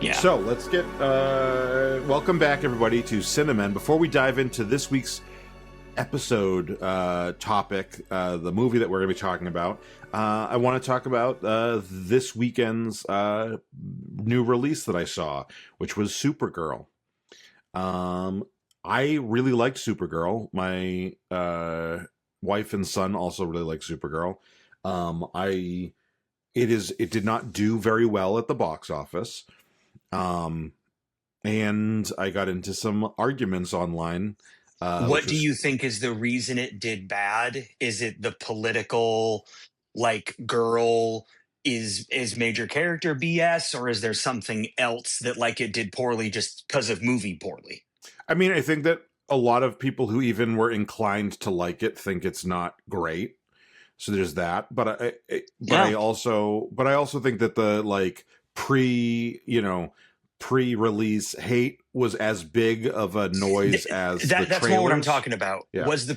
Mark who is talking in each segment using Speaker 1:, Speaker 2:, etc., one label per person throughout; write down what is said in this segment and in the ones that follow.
Speaker 1: Yeah.
Speaker 2: So let's get welcome back, everybody, to Cine-Men. Before we dive into this week's episode topic, the movie that we're going to be talking about, I want to talk about this weekend's new release that I saw, which was Supergirl. I really liked Supergirl. My wife and son also really like Supergirl. It did not do very well at the box office. And I got into some arguments online.
Speaker 1: What do you think is the reason it did bad? Is it the political, like, girl is major character BS, or is there something else that, like, it did poorly just because of movie poorly?
Speaker 2: I mean, I think that a lot of people who even were inclined to like it think it's not great. So there's that. But I also think that the like pre-release hate was as big of a noise as
Speaker 1: that's
Speaker 2: the
Speaker 1: more what I'm talking about.
Speaker 2: Yeah.
Speaker 1: Was the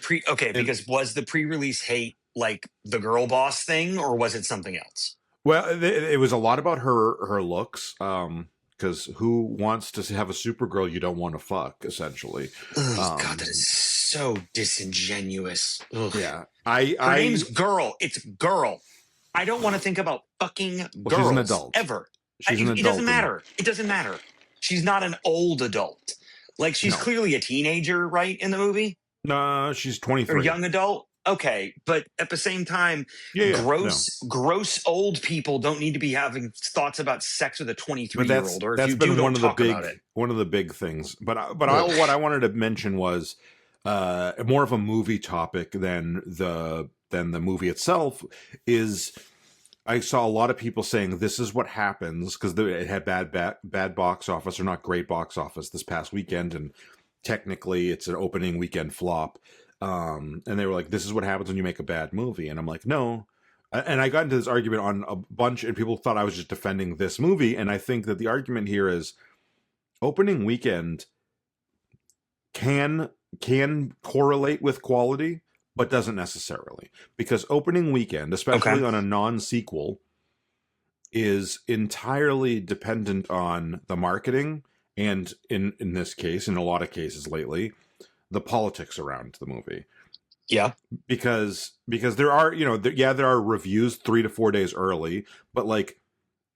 Speaker 1: pre-release hate like the girl boss thing, or was it something else?
Speaker 2: Well, it was a lot about her looks. Because who wants to have a Supergirl you don't want to fuck, essentially?
Speaker 1: Oh, God, that is so disingenuous. Ugh.
Speaker 2: Yeah,
Speaker 1: her name's Girl. It's Girl. I don't want to think about fucking girls.
Speaker 2: Well, she's an adult.
Speaker 1: Ever.
Speaker 2: She's an adult.
Speaker 1: It doesn't matter. It doesn't matter. She's not an old adult. Like, she's clearly a teenager, right, in the movie?
Speaker 2: No, she's 23.
Speaker 1: Or young adult? Okay, but at the same time, gross old people don't need to be having thoughts about sex with a 23-year-old. Or if you do, don't talk about it.
Speaker 2: One of the big things. But what I wanted to mention was more of a movie topic than the movie itself. Is I saw a lot of people saying this is what happens because it had bad box office, or not great box office this past weekend, and technically it's an opening weekend flop. And they were like, this is what happens when you make a bad movie. And I'm like, no. And I got into this argument on a bunch, and people thought I was just defending this movie. And I think that the argument here is opening weekend can correlate with quality, but doesn't necessarily. Because opening weekend, especially on a non-sequel, is entirely dependent on the marketing. And in this case, in a lot of cases lately, the politics around the movie.
Speaker 1: Yeah.
Speaker 2: Because there are, there are reviews 3 to 4 days early, but like,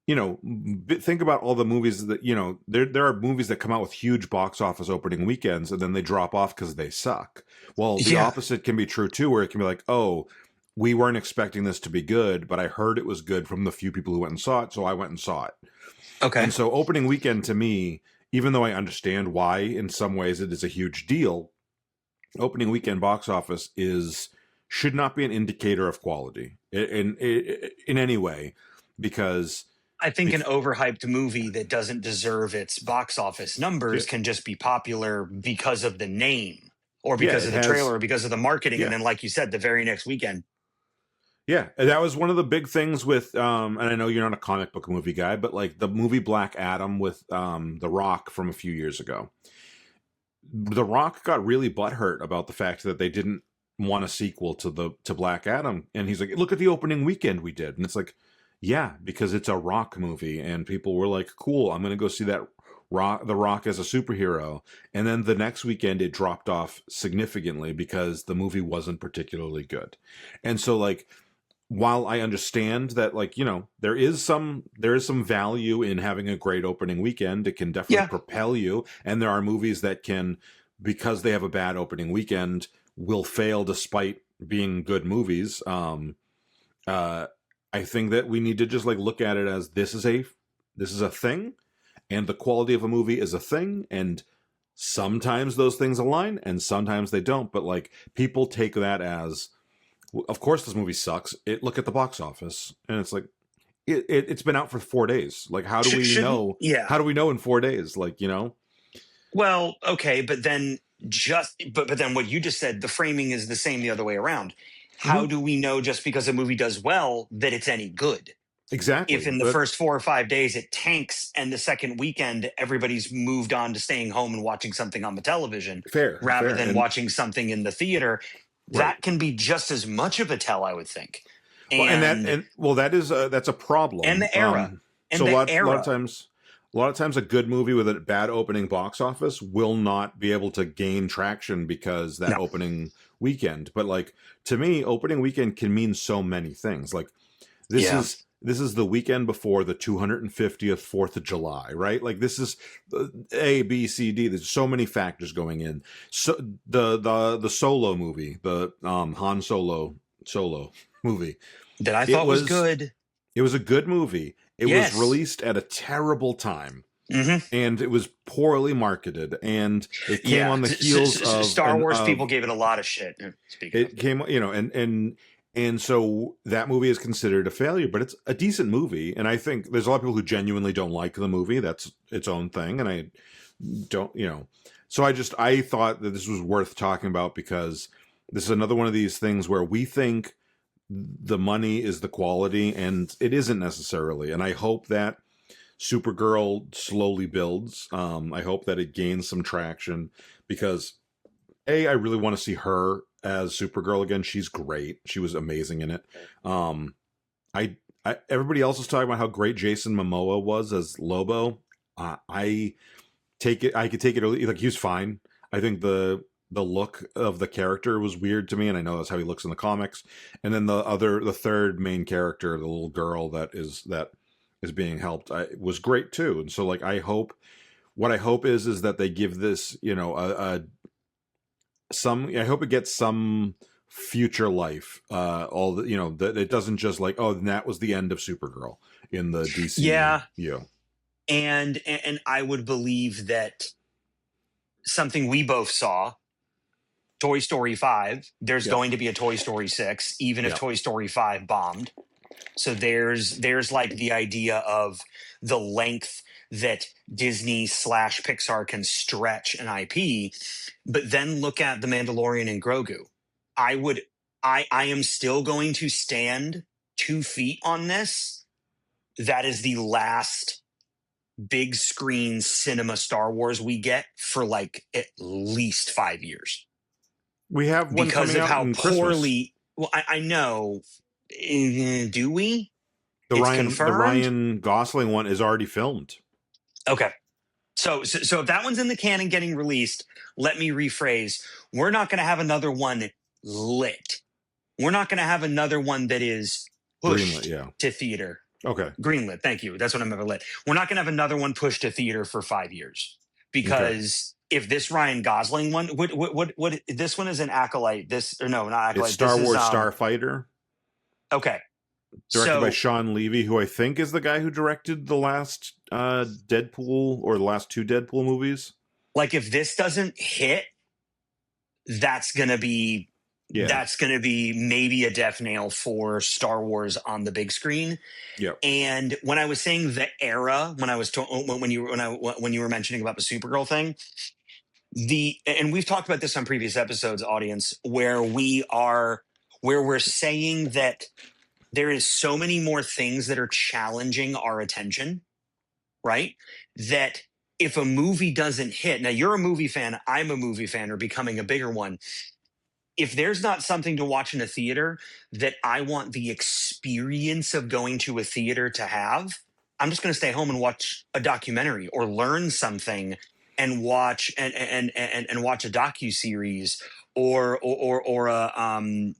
Speaker 2: think about all the movies that, there are movies that come out with huge box office opening weekends and then they drop off because they suck. Well, the opposite can be true too, where it can be like, oh, we weren't expecting this to be good, but I heard it was good from the few people who went and saw it, so I went and saw it.
Speaker 1: Okay.
Speaker 2: And so opening weekend to me, even though I understand why in some ways it is a huge deal, opening weekend box office should not be an indicator of quality in any way, because
Speaker 1: I think an overhyped movie that doesn't deserve its box office numbers can just be popular because of the name, or because of the trailer, or because of the marketing, and then, like you said, the very next weekend.
Speaker 2: Yeah, that was one of the big things with, and I know you're not a comic book movie guy, but like the movie Black Adam with The Rock from a few years ago. The Rock got really butthurt about the fact that they didn't want a sequel to Black Adam, and he's like, "Look at the opening weekend we did," and it's like, yeah, because it's a Rock movie, and people were like, "Cool, I'm going to go see that The Rock as a superhero," and then the next weekend it dropped off significantly because the movie wasn't particularly good, and so like, while I understand that, like, there is some value in having a great opening weekend, it can definitely propel you. And there are movies that can, because they have a bad opening weekend, will fail despite being good movies. I think that we need to just like look at it as this is a thing, and the quality of a movie is a thing, and sometimes those things align and sometimes they don't. But like, people take that as, of course this movie sucks. Look at the box office, and it's like it's been out for 4 days. Like, how do we know? Yeah, how do we know in 4 days? Like,
Speaker 1: Well, okay, but then but then what you just said, the framing is the same the other way around. How do we know just because a movie does well that it's any good?
Speaker 2: Exactly.
Speaker 1: If in the first 4 or 5 days it tanks, and the second weekend everybody's moved on to staying home and watching something on the television, rather than watching something in the theater. That can be just as much of a tell, I would think.
Speaker 2: That's a problem.
Speaker 1: And the era.
Speaker 2: A lot of times, a lot of times a good movie with a bad opening box office will not be able to gain traction because that
Speaker 1: No.
Speaker 2: opening weekend. But like, to me, opening weekend can mean so many things. Like, this
Speaker 1: Yeah.
Speaker 2: is this is the weekend before the 250th 4th of July, right? Like, this is A, B, C, D. There's so many factors going in. So the Solo movie, the Han Solo movie,
Speaker 1: That I
Speaker 2: it
Speaker 1: thought was
Speaker 2: was
Speaker 1: good.
Speaker 2: it was a good movie. It was
Speaker 1: Yes.
Speaker 2: released at a terrible time,
Speaker 1: Hmm.
Speaker 2: and it was poorly marketed, and it came
Speaker 1: Yeah.
Speaker 2: on the heels of
Speaker 1: Star
Speaker 2: an
Speaker 1: Wars people
Speaker 2: of
Speaker 1: gave it a lot of shit. Speaking of.
Speaker 2: it came, and so that movie is considered a failure, but it's a decent movie, and I think there's a lot of people who genuinely don't like the movie. That's its own thing, and I don't, so I thought that this was worth talking about because this is another one of these things where we think the money is the quality, and it isn't necessarily. And I hope that Supergirl slowly builds. I hope that it gains some traction because I really want to see her as Supergirl again. She's great. She was amazing in it. Um, I, everybody else is talking about how great Jason Momoa was as Lobo. I take it. I could take it. Like, he was fine. I think the look of the character was weird to me, and I know that's how he looks in the comics. And then the third main character, the little girl that is being helped, was great too. And so, like, what I hope is that they give this, I hope it gets some future life. All the, that it doesn't just like, oh, that was the end of Supergirl in the DC.
Speaker 1: Yeah. And I would believe that something we both saw, Toy Story 5, there's
Speaker 2: Yep.
Speaker 1: going to be a Toy Story 6, even if
Speaker 2: Yep.
Speaker 1: Toy Story 5 bombed. So there's like the idea of the length that Disney/Pixar can stretch an IP, but then look at The Mandalorian and Grogu. I am still going to stand 2 feet on this. That is the last big screen cinema Star Wars we get for like at least 5 years
Speaker 2: We have one
Speaker 1: because
Speaker 2: coming
Speaker 1: of
Speaker 2: out
Speaker 1: how
Speaker 2: in Christmas.
Speaker 1: poorly. Well, I know. Do we?
Speaker 2: The
Speaker 1: It's
Speaker 2: The
Speaker 1: confirmed.
Speaker 2: Ryan Gosling one is already filmed.
Speaker 1: Okay. So if that one's in the canon getting released, let me rephrase. We're not going to have another one lit. We're not going to have another one that is pushed
Speaker 2: Greenlit, yeah.
Speaker 1: to theater.
Speaker 2: Okay.
Speaker 1: Greenlit. Thank you. That's what I'm ever lit. We're not going to have another one pushed to theater for 5 years because if this Ryan Gosling one, what this one is an Acolyte. This or no, not Acolyte.
Speaker 2: It's Star
Speaker 1: This is
Speaker 2: Wars Starfighter,
Speaker 1: okay.
Speaker 2: directed by
Speaker 1: So
Speaker 2: Sean Levy, who I think is the guy who directed the last Deadpool, or the last two Deadpool movies.
Speaker 1: like if this doesn't hit, that's gonna be maybe a death nail for Star Wars on the big screen.
Speaker 2: Yep.
Speaker 1: And when I was saying the era, when you were mentioning about the Supergirl thing, and we've talked about this on previous episodes, audience, where we're saying that there is so many more things that are challenging our attention, right? That if a movie doesn't hit, now you're a movie fan, I'm a movie fan, or becoming a bigger one. If there's not something to watch in a theater that I want the experience of going to a theater to have, I'm just going to stay home and watch a documentary or learn something and watch and watch a docu-series or I'm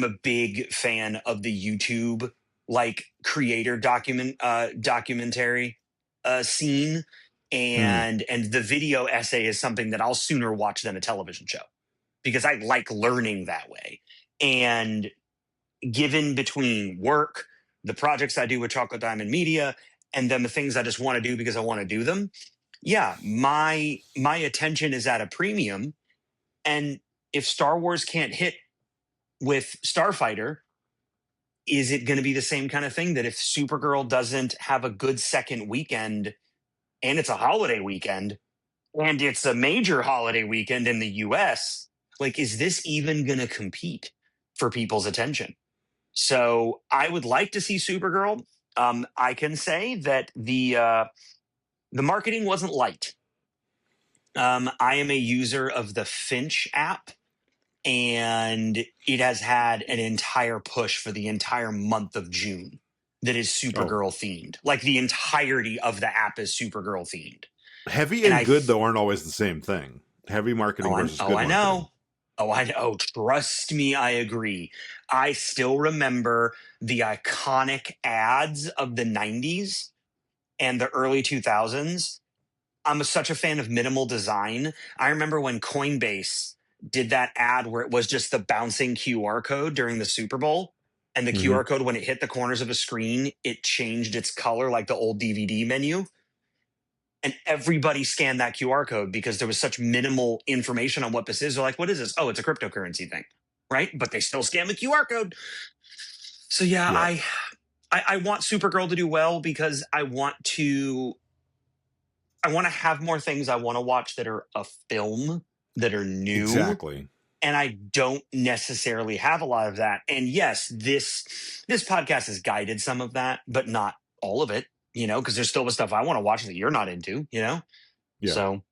Speaker 1: a big fan of the YouTube like creator documentary scene, and the video essay is something that I'll sooner watch than a television show because I like learning that way. And given between work, the projects I do with Chocolate Diamond Media, and then the things I just want to do because I want to do them, yeah, my attention is at a premium. And if Star Wars can't hit with Starfighter, is it going to be the same kind of thing that if Supergirl doesn't have a good second weekend and it's a holiday weekend and it's a major holiday weekend in the US, like, is this even going to compete for people's attention? So I would like to see Supergirl. I can say that the marketing wasn't light. I am a user of the Finch app, and it has had an entire push for the entire month of June that is Supergirl themed. Like the entirety of the app is Supergirl themed.
Speaker 2: Heavy
Speaker 1: And
Speaker 2: and good though aren't always the same thing. Heavy marketing versus good
Speaker 1: I
Speaker 2: marketing.
Speaker 1: know. Oh, I know. Trust me, I agree. I still remember the iconic ads of the 90s and the early 2000s. I'm such a fan of minimal design. I remember when Coinbase did that ad where it was just the bouncing QR code during the Super Bowl. And the QR code, when it hit the corners of a screen, it changed its color like the old DVD menu. And everybody scanned that QR code because there was such minimal information on what this is. They're like, what is this? Oh, it's a cryptocurrency thing. Right. But they still scan the QR code. So yeah, I want Supergirl to do well because I want to have more things I want to watch that are a film, that are new.
Speaker 2: Exactly.
Speaker 1: And I don't necessarily have a lot of that. And yes, this podcast has guided some of that, but not all of it, because there's still stuff I want to watch that you're not into,
Speaker 2: Yeah.
Speaker 1: So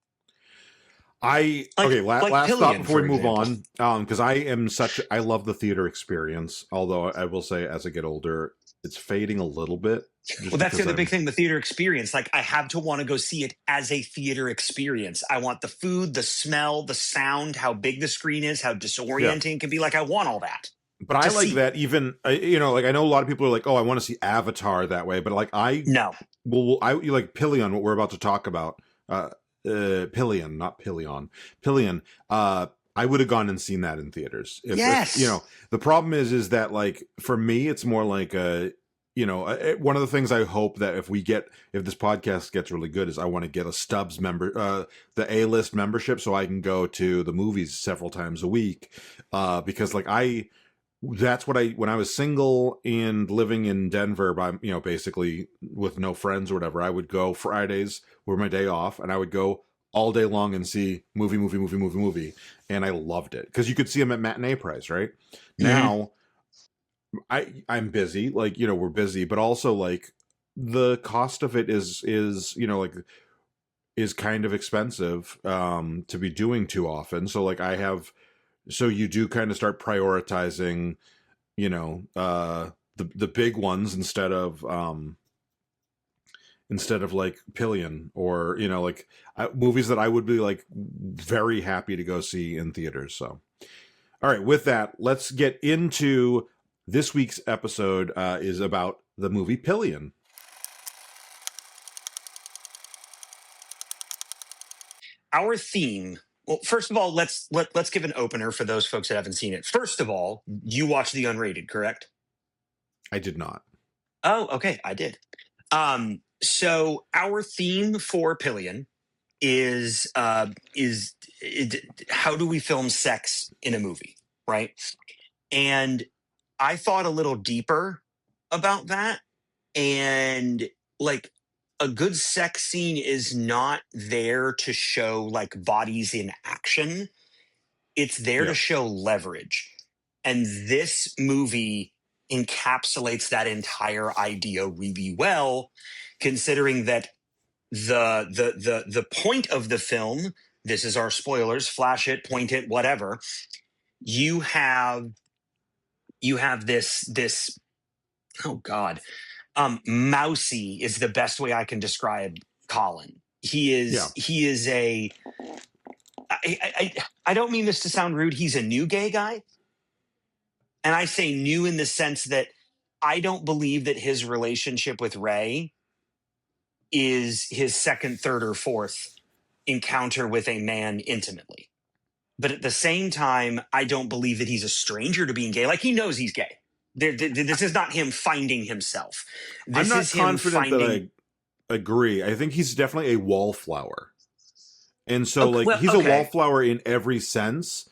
Speaker 2: last
Speaker 1: Pillion,
Speaker 2: thought before we move
Speaker 1: example.
Speaker 2: on, because I love the theater experience, although I will say as I get older, it's fading a little bit.
Speaker 1: Well, that's the other big thing, the theater experience. Like, I have to want to go see it as a theater experience. I want the food, the smell, the sound, how big the screen is, how disorienting it can be. Like, I want all that.
Speaker 2: But I like that even, like I know a lot of people are like, oh, I want to see Avatar that way. But like you like Pillion, what we're about to talk about. Pillion, not Pillion. Pillion. I would have gone and seen that in theaters. If, the problem is that like for me, it's more like one of the things I hope that if this podcast gets really good is I want to get a Stubbs member, the A-list membership, so I can go to the movies several times a week. Because like that's what when I was single and living in Denver by, basically with no friends or whatever, I would go Fridays were my day off and I would go all day long and see movie. And I loved it because you could see them at matinee price, right? Mm-hmm. Now I'm busy, like, we're busy, but also like the cost of it is kind of expensive, to be doing too often. So like so you do kind of start prioritizing, the big ones instead of like Pillion or, movies that I would be like very happy to go see in theaters. So, all right, with that, let's get into this week's episode. Is about the movie Pillion.
Speaker 1: Our theme. Well, first of all, let's give an opener for those folks that haven't seen it. First of all, you watched the unrated, correct?
Speaker 2: I did not.
Speaker 1: Oh, okay, I did. So our theme for Pillion is how do we film sex in a movie, right? And I thought a little deeper about that, and like a good sex scene is not there to show like bodies in action. It's there to show leverage. And this movie encapsulates that entire idea really well, considering that the point of the film, this is our spoilers, flash it, point it, whatever. You have this oh God. Mousy is the best way I can describe Colin. He is I don't mean this to sound rude. He's a new gay guy. And I say new in the sense that I don't believe that his relationship with Ray is his second, third, or fourth encounter with a man intimately. But at the same time, I don't believe that he's a stranger to being gay. Like, he knows he's gay. This is not him finding himself.
Speaker 2: I'm not confident that I agree. I think he's definitely a wallflower. And so, he's a wallflower in every sense.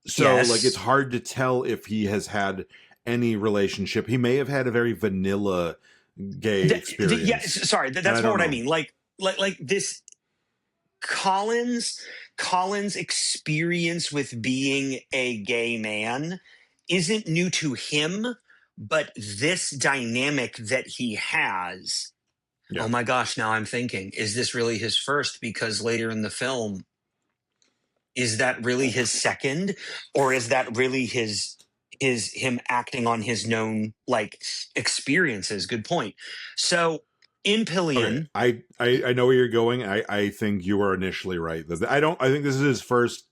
Speaker 2: So, like, it's hard to tell if he has had any relationship. He may have had a very vanilla gay experience.
Speaker 1: That's more what I mean. Like this Colin's experience with being a gay man isn't new to him, but this dynamic that he has. Yeah. Oh my gosh, now I'm thinking, is this really his first? Because later in the film, is that really his second? Or is that really his him acting on his known like experiences. Good point. So in
Speaker 2: Okay,
Speaker 1: Pillion,
Speaker 2: I know where you're going. I think you were initially right. I think this is his first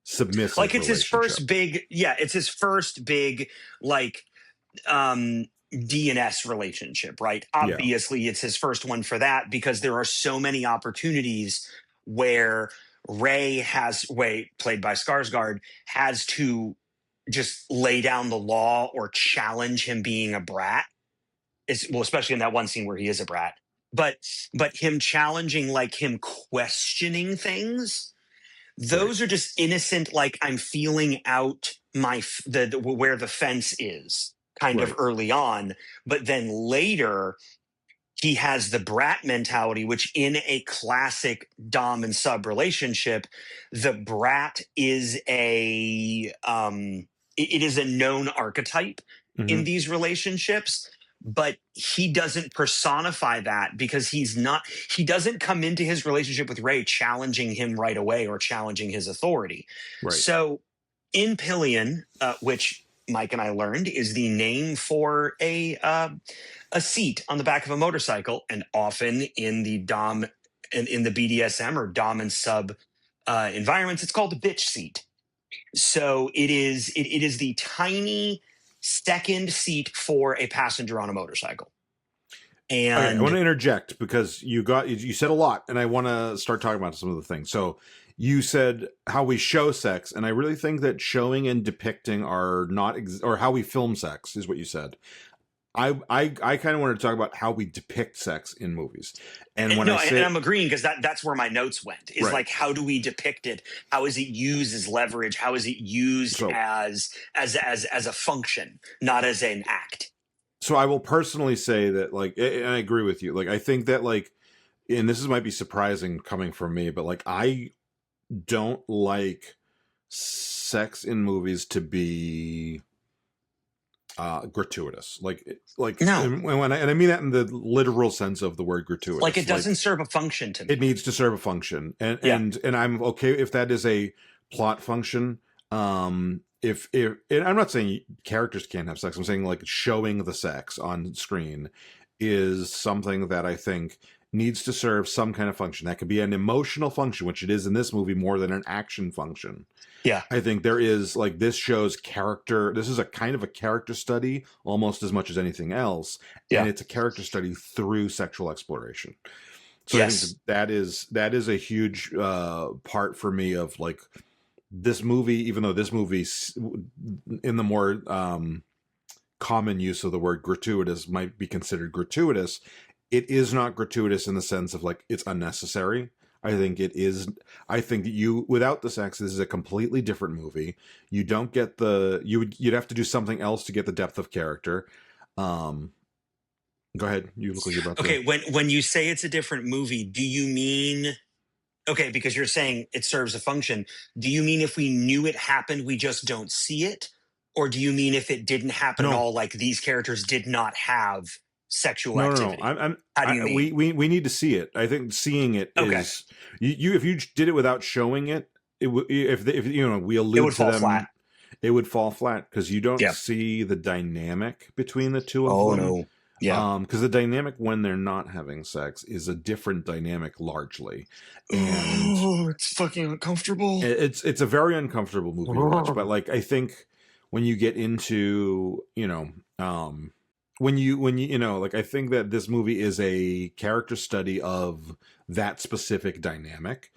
Speaker 2: submissive
Speaker 1: like it's his
Speaker 2: relationship.
Speaker 1: first big, yeah, it's his first big like DNS relationship, right?
Speaker 2: Yeah.
Speaker 1: Obviously, it's his first one for that because there are so many opportunities where Ray, played by Skarsgård, has to just lay down the law or challenge him being a brat. Well, especially in that one scene where he is a brat. But him challenging, like him questioning things,
Speaker 2: Right.
Speaker 1: those are just innocent, like I'm feeling out the where the fence is kind of
Speaker 2: Right.
Speaker 1: early on. But then later he has the brat mentality, which in a classic dom and sub relationship, the brat is it is a known archetype in
Speaker 2: Mm-hmm.
Speaker 1: these relationships, but he doesn't personify that because he doesn't come into his relationship with Ray challenging him right away or challenging his authority.
Speaker 2: Right.
Speaker 1: So in Pillion, which Mike and I learned is the name for a seat on the back of a motorcycle, and often in the dom in the BDSM or dom and sub environments, it's called the bitch seat. So it is the tiny second seat for a passenger on a motorcycle.
Speaker 2: Okay, I want
Speaker 1: And
Speaker 2: to interject because you said a lot, and I want to start talking about some of the things. So you said how we show sex, and I really think that showing and depicting are not or how we film sex is what you said. I kind of want to talk about how we depict sex in movies, and when I
Speaker 1: no, and
Speaker 2: say
Speaker 1: I'm agreeing because that's where my notes went. Is
Speaker 2: right,
Speaker 1: like, how do we depict it? How is it used as leverage? How is it used
Speaker 2: so
Speaker 1: as a function, not as an act?
Speaker 2: so I will personally say that like, and I agree with you. Like I think that like, and this might be surprising coming from me, but like I don't like sex in movies to be gratuitous,
Speaker 1: No,
Speaker 2: and I mean that in the literal sense of the word
Speaker 1: like it
Speaker 2: gratuitous.
Speaker 1: doesn't serve a function to
Speaker 2: It
Speaker 1: me.
Speaker 2: needs to serve a function, and
Speaker 1: Yeah,
Speaker 2: I'm okay if that is a plot function. If and I'm not saying characters can't have sex, I'm saying like showing the sex on screen is something that I think needs to serve some kind of function. That could be an emotional function, which it is in this movie more than an action function.
Speaker 1: yeah,
Speaker 2: I think there is like this shows character. This is a kind of a character study almost as much as anything else, and
Speaker 1: yeah.
Speaker 2: it's a character study through sexual exploration. So I think
Speaker 1: Yes.
Speaker 2: that is a huge part for me of like this movie. Even though this movie, in the more common use of the word gratuitous, might be considered gratuitous, it is not gratuitous in the sense of like it's unnecessary. I think it is. I think that without the sex, this is a completely different movie. You don't get you'd have to do something else to get the depth of character. Um, Go ahead. You look like you're about to.
Speaker 1: Okay, when you say it's a different movie, do you mean okay, because you're saying it serves a function. Do you mean if we knew it happened, we just don't see it? Or do you mean if it didn't happen at
Speaker 2: No,
Speaker 1: all, like these characters did not have sexual
Speaker 2: no.
Speaker 1: activity? How do you mean?
Speaker 2: We need to see it. I think seeing it
Speaker 1: Okay.
Speaker 2: is you. If you did it without showing it, if you know we
Speaker 1: It
Speaker 2: allude
Speaker 1: would
Speaker 2: to
Speaker 1: fall flat.
Speaker 2: them, it would fall flat because you don't
Speaker 1: Yeah.
Speaker 2: see the dynamic between the two of
Speaker 1: Oh
Speaker 2: them.
Speaker 1: no. Yeah.
Speaker 2: Because the dynamic when they're not having sex is a different dynamic largely, and
Speaker 1: Oh, it's fucking uncomfortable.
Speaker 2: it's a very uncomfortable movie to watch. But like I think when you get into when you know like I think that this movie is a character study of that specific dynamic.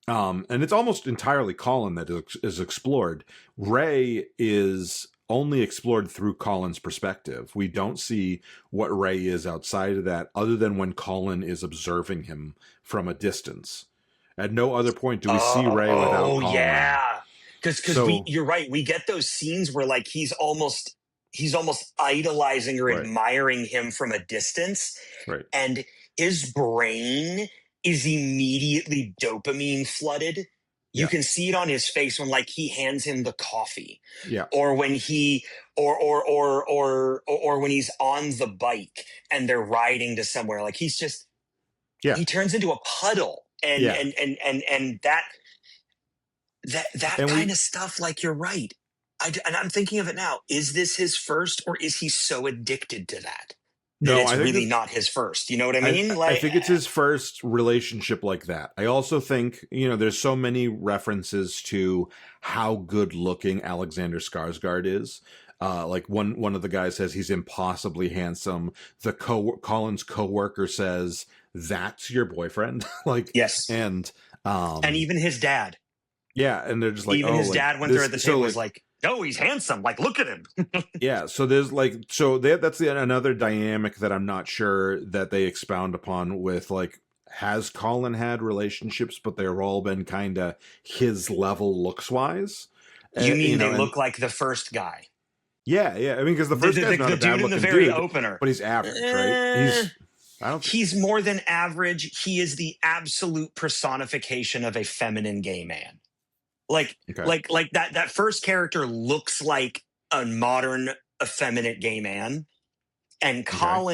Speaker 2: And it's almost entirely Colin that is explored. Ray is only explored through Colin's perspective. We don't see what Ray is outside of that, other than when Colin is observing him from a distance. At no other point do we see Ray without
Speaker 1: Oh
Speaker 2: Colin.
Speaker 1: yeah. Because
Speaker 2: So,
Speaker 1: you're right, we get those scenes where like he's almost idolizing or
Speaker 2: right,
Speaker 1: admiring him from a distance,
Speaker 2: right,
Speaker 1: and his brain is immediately dopamine flooded. You
Speaker 2: yeah,
Speaker 1: can see it on his face when like he hands him the coffee,
Speaker 2: yeah,
Speaker 1: or when he or when he's on the bike and they're riding to somewhere. Like
Speaker 2: yeah,
Speaker 1: he turns into a puddle, and
Speaker 2: yeah,
Speaker 1: that
Speaker 2: and
Speaker 1: kind
Speaker 2: we
Speaker 1: of stuff. Like you're right. and I'm thinking of it now. Is this his first, or is he so addicted to that
Speaker 2: No,
Speaker 1: it's
Speaker 2: I think
Speaker 1: really
Speaker 2: this.
Speaker 1: not his first? You know what I
Speaker 2: I
Speaker 1: mean?
Speaker 2: I
Speaker 1: Like,
Speaker 2: think it's his first relationship like that. I also think, there's so many references to how good looking Alexander Skarsgård is. Like one of the guys says he's impossibly handsome. Colin's coworker says that's your boyfriend. Like,
Speaker 1: yes.
Speaker 2: and
Speaker 1: And even his dad.
Speaker 2: yeah, and they're just like,
Speaker 1: Even
Speaker 2: oh,
Speaker 1: his
Speaker 2: like
Speaker 1: dad went there
Speaker 2: this.
Speaker 1: at the
Speaker 2: So
Speaker 1: table, was
Speaker 2: like,
Speaker 1: like, "No, he's handsome. Like, look at him."
Speaker 2: yeah, so there's like that's another dynamic that I'm not sure that they expound upon with like, has Colin had relationships, but they've all been kind of his level looks wise,
Speaker 1: You mean they
Speaker 2: and
Speaker 1: look like the first guy?
Speaker 2: yeah, I mean, because the
Speaker 1: The,
Speaker 2: first
Speaker 1: the,
Speaker 2: guy's
Speaker 1: the,
Speaker 2: not
Speaker 1: the
Speaker 2: a bad
Speaker 1: dude in the
Speaker 2: looking
Speaker 1: very
Speaker 2: dude,
Speaker 1: opener.
Speaker 2: but he's average, right? I don't think,
Speaker 1: He's more than average. He is the absolute personification of a feminine gay man. Like,
Speaker 2: okay,
Speaker 1: that first character looks like a modern effeminate gay man. And
Speaker 2: okay,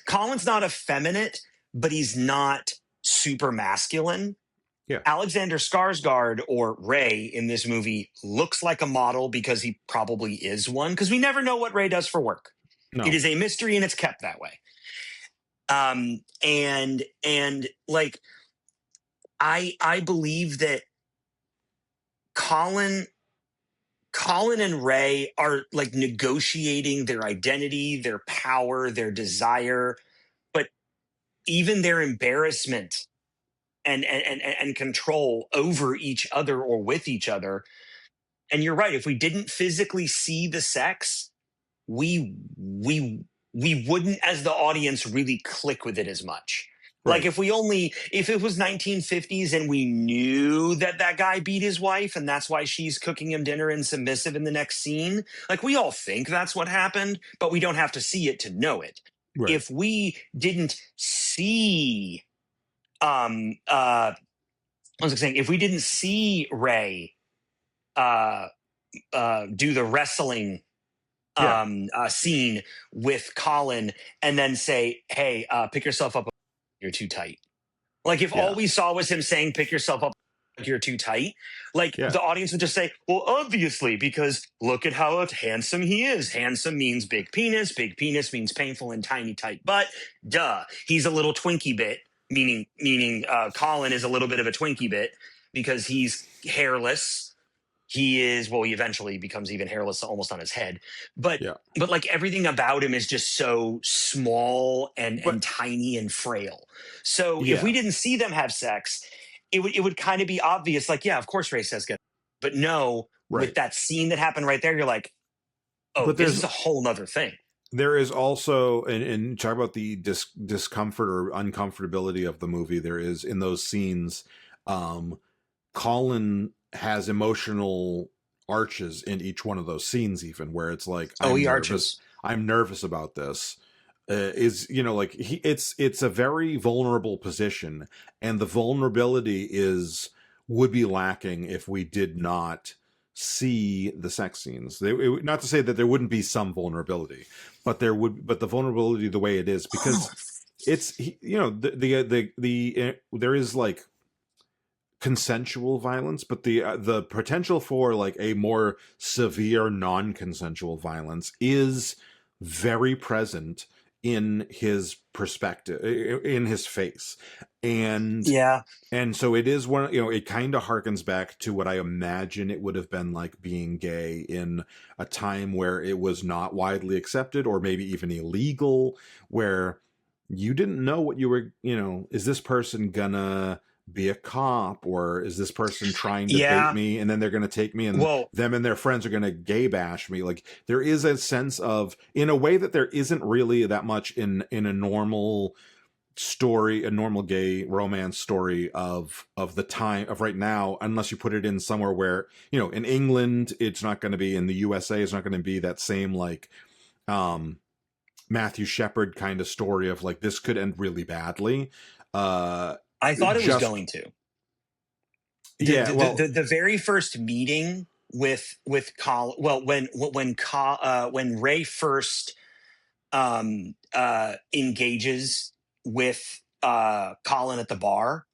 Speaker 1: Colin's not effeminate, but he's not super masculine.
Speaker 2: yeah,
Speaker 1: Alexander Skarsgård, or Ray in this movie, looks like a model because he probably is one, because we never know what Ray does for work. It
Speaker 2: no,
Speaker 1: is a mystery, and it's kept that way. And like, I believe that Colin and Ray are like negotiating their identity, their power, their desire, but even their embarrassment and control over each other or with each other. And you're right. If we didn't physically see the sex, we wouldn't, as the audience, really click with it as much. Like,
Speaker 2: right,
Speaker 1: if it was 1950s and we knew that guy beat his wife and that's why she's cooking him dinner and submissive in the next scene, like, we all think that's what happened, but we don't have to see it to know it.
Speaker 2: right,
Speaker 1: If we didn't see, I was saying, if we didn't see Ray uh, do the wrestling
Speaker 2: yeah,
Speaker 1: scene with Colin and then say, "Hey, pick yourself up. You're too tight." Like, if all
Speaker 2: yeah,
Speaker 1: we saw was him saying, "Pick yourself up. You're too tight," like,
Speaker 2: yeah,
Speaker 1: the audience would just say, "Well, obviously, because look at how handsome he is. Handsome means big penis. Big penis means painful and tiny tight butt. Duh. He's a little Twinkie bit." Meaning, Colin is a little bit of a Twinkie bit because he's hairless. He eventually becomes even hairless almost on his head, but
Speaker 2: yeah,
Speaker 1: like, everything about him is just so small and
Speaker 2: but
Speaker 1: tiny and frail. So if we
Speaker 2: yeah,
Speaker 1: didn't see them have sex, it would kind of be obvious, like, yeah, of course Ray says good. But no, with
Speaker 2: right,
Speaker 1: that scene that happened right there, you're like, oh,
Speaker 2: but
Speaker 1: this
Speaker 2: there's
Speaker 1: is a whole nother thing.
Speaker 2: there is also, and talk about the discomfort or uncomfortability of the movie. There is in those scenes, um, Colin has emotional arches in each one of those scenes, even where it's like,
Speaker 1: Oh, he arches.
Speaker 2: I'm nervous about this. Is like it's a very vulnerable position, and the vulnerability would be lacking if we did not see the sex scenes. Not to say that there wouldn't be some vulnerability, but the vulnerability the way it is, because it's there is like consensual violence, but the potential for like a more severe non-consensual violence is very present in his perspective, in his face. and
Speaker 1: Yeah.
Speaker 2: and so it is one, it kind of harkens back to what I imagine it would have been like being gay in a time where it was not widely accepted or maybe even illegal, where you didn't know what you were, is this person gonna be a cop, or is this person trying to bait
Speaker 1: Yeah.
Speaker 2: me and then they're going to take me and
Speaker 1: Well,
Speaker 2: them and their friends are going to gay bash me? Like, there is a sense of, in a way that there isn't really that much in a normal story, a normal gay romance story of the time of right now, unless you put it in somewhere where, in England it's not going to be, in the USA it's not going to be that same like Matthew Shepard kind of story of like, this could end really badly.
Speaker 1: I thought it was
Speaker 2: Just
Speaker 1: going to.
Speaker 2: yeah, well,
Speaker 1: The very first meeting with Colin. Well, when Ray first engages with Colin at the bar,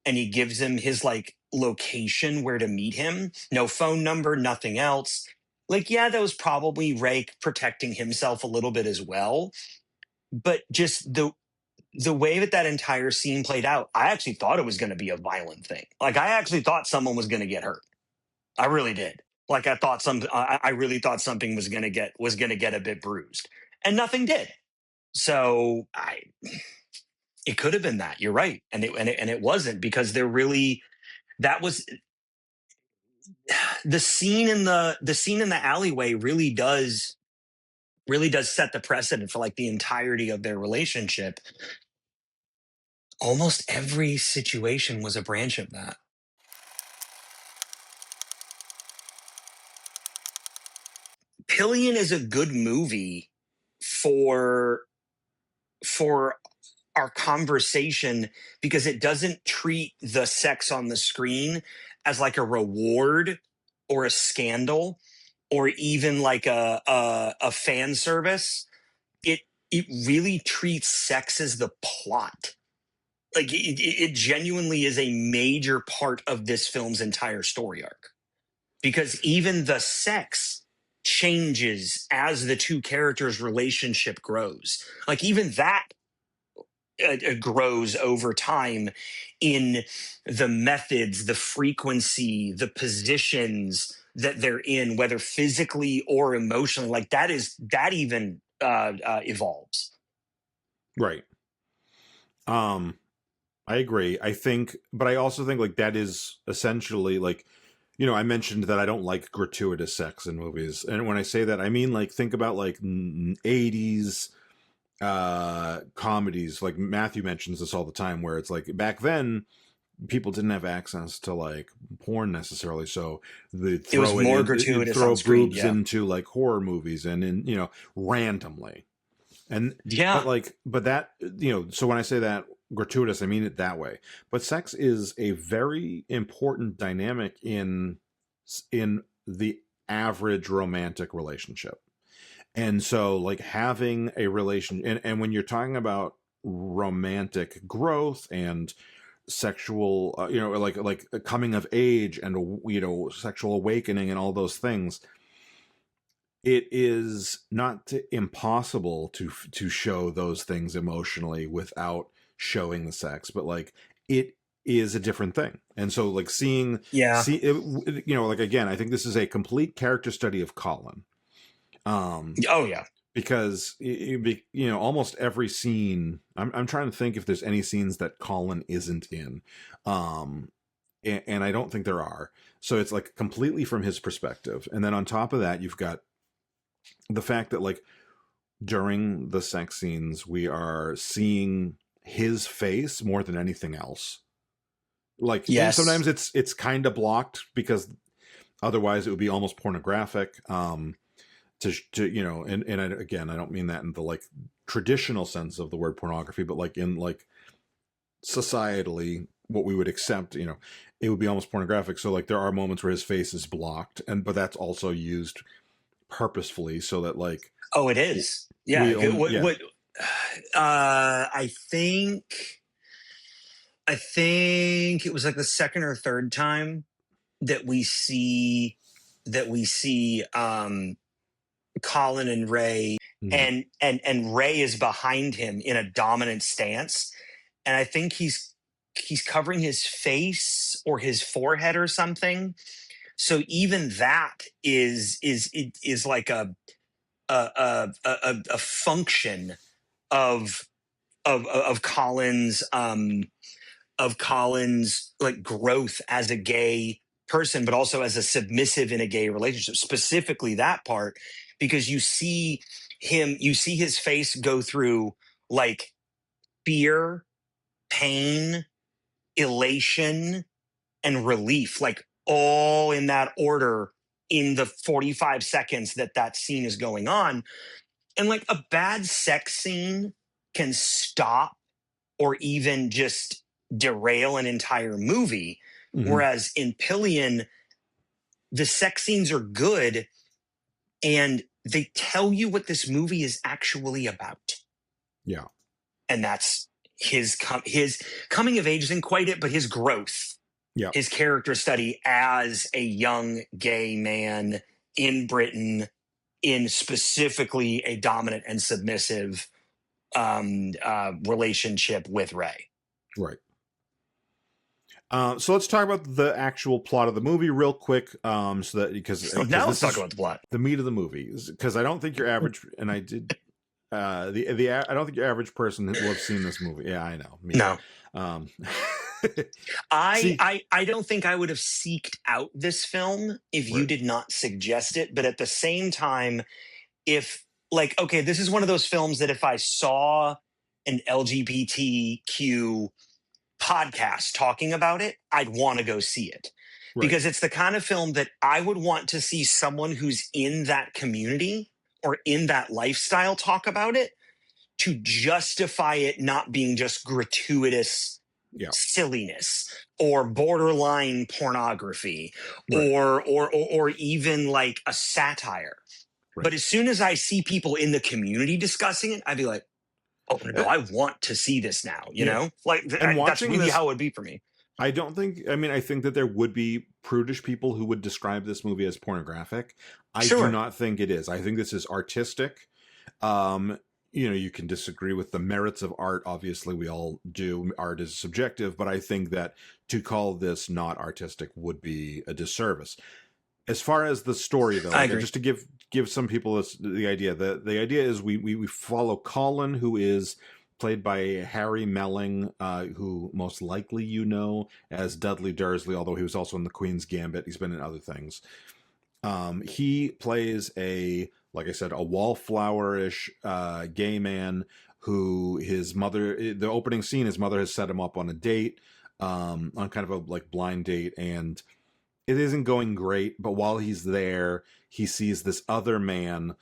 Speaker 1: and he gives him his like location where to meet him, no phone number, nothing else. like, yeah, that was probably Ray protecting himself a little bit as well. But just the way that that entire scene played out, I actually thought it was going to be a violent thing. Like, I actually thought someone was going to get hurt. I really did. Like, I really thought something was going to get a bit bruised, and nothing did. So it could have been that. You're right, and it wasn't, because that was the scene in the alleyway really does set the precedent for like the entirety of their relationship. Almost every situation was a branch of that. Pillion is a good movie for for our conversation, because it doesn't treat the sex on the screen as like a reward or a scandal or even like a fan service. It really treats sex as the plot. Like, it genuinely is a major part of this film's entire story arc, because even the sex changes as the two characters' relationship grows. Like, even that grows over time in the methods, the frequency, the positions that they're in, whether physically or emotionally. Like, that even evolves.
Speaker 2: Right. I agree. I think, but I also think like that is essentially like, I mentioned that I don't like gratuitous sex in movies. And when I say that, I mean, like, think about like 80s comedies. Like Matthew mentions this all the time, where it's like back then people didn't have access to like porn necessarily, so they
Speaker 1: It was
Speaker 2: throw it
Speaker 1: more
Speaker 2: in,
Speaker 1: gratuitous
Speaker 2: throw
Speaker 1: on screen.
Speaker 2: boobs
Speaker 1: Yeah.
Speaker 2: into like horror movies and in randomly. And
Speaker 1: Yeah.
Speaker 2: but that, so when I say that gratuitous, I mean it that way. But sex is a very important dynamic in the average romantic relationship. And so like having a relation, and when you're talking about romantic growth and sexual, like a coming of age and sexual awakening and all those things, it is not impossible to show those things emotionally without showing the sex, but like it is a different thing. And so like
Speaker 1: Yeah.
Speaker 2: like, again, I think this is a complete character study of Colin.
Speaker 1: Oh yeah.
Speaker 2: Because almost every scene, I'm trying to think if there's any scenes that Colin isn't in, and I don't think there are. So it's like completely from his perspective, and then on top of that, you've got the fact that like during the sex scenes, we are seeing his face more than anything else. Like,
Speaker 1: Yes.
Speaker 2: sometimes it's kind of blocked because otherwise it would be almost pornographic. And again, I don't mean that in the like traditional sense of the word pornography, but like in like societally what we would accept, it would be almost pornographic. So like there are moments where his face is blocked, but that's also used purposefully so that like
Speaker 1: Oh, it is. Yeah.
Speaker 2: we own, yeah.
Speaker 1: What I think it was like the second or third time that we see Colin and Ray,
Speaker 2: Mm.
Speaker 1: and Ray is behind him in a dominant stance, and I think he's covering his face or his forehead or something. So even that is like a function of of Colin's of Colin's like growth as a gay person, but also as a submissive in a gay relationship. Specifically that part, because you see his face go through like fear, pain, elation, and relief, like all in that order in the 45 seconds that that scene is going on. And like a bad sex scene can stop or even just derail an entire movie.
Speaker 2: Mm-hmm.
Speaker 1: Whereas in Pillion, the sex scenes are good and they tell you what this movie is actually about.
Speaker 2: Yeah.
Speaker 1: And that's his coming of age isn't quite it, but his growth,
Speaker 2: Yeah.
Speaker 1: his character study as a young gay man in Britain in specifically a dominant and submissive relationship with Ray.
Speaker 2: Right. So let's talk about the actual plot of the movie real quick. So that because
Speaker 1: Now let's
Speaker 2: this
Speaker 1: talk about the plot.
Speaker 2: the meat of the movie, because I don't think your average, and I did I don't think your average person will have seen this movie. Yeah, I know. Me.
Speaker 1: No.
Speaker 2: Um,
Speaker 1: I don't think I would have seeked out this film if you
Speaker 2: Right.
Speaker 1: did not suggest it. But at the same time, if like, okay, this is one of those films that if I saw an LGBTQ podcast talking about it, I'd want to go see it.
Speaker 2: Right.
Speaker 1: Because it's the kind of film that I would want to see someone who's in that community or in that lifestyle talk about it, to justify it not being just gratuitous silliness or borderline pornography,
Speaker 2: Right.
Speaker 1: or even like a satire.
Speaker 2: Right.
Speaker 1: But as soon as I see people in the community discussing it, I'd be like, oh no, I want to see this now, you know? Like that's really how it would be for me.
Speaker 2: I think that there would be prudish people who would describe this movie as pornographic. I do not think it is. I think this is artistic. You can disagree with the merits of art. Obviously, we all do. Art is subjective, but I think that to call this not artistic would be a disservice. As far as the story, though, just to give some people the idea, the idea is we follow Colin, who is played by Harry Melling, who most likely you know as Dudley Dursley, although he was also in The Queen's Gambit. He's been in other things. He plays like I said, a wallflower-ish gay man who his mother, the opening scene, his mother has set him up on a date, on kind of a like blind date, and it isn't going great. But while he's there, he sees this other man,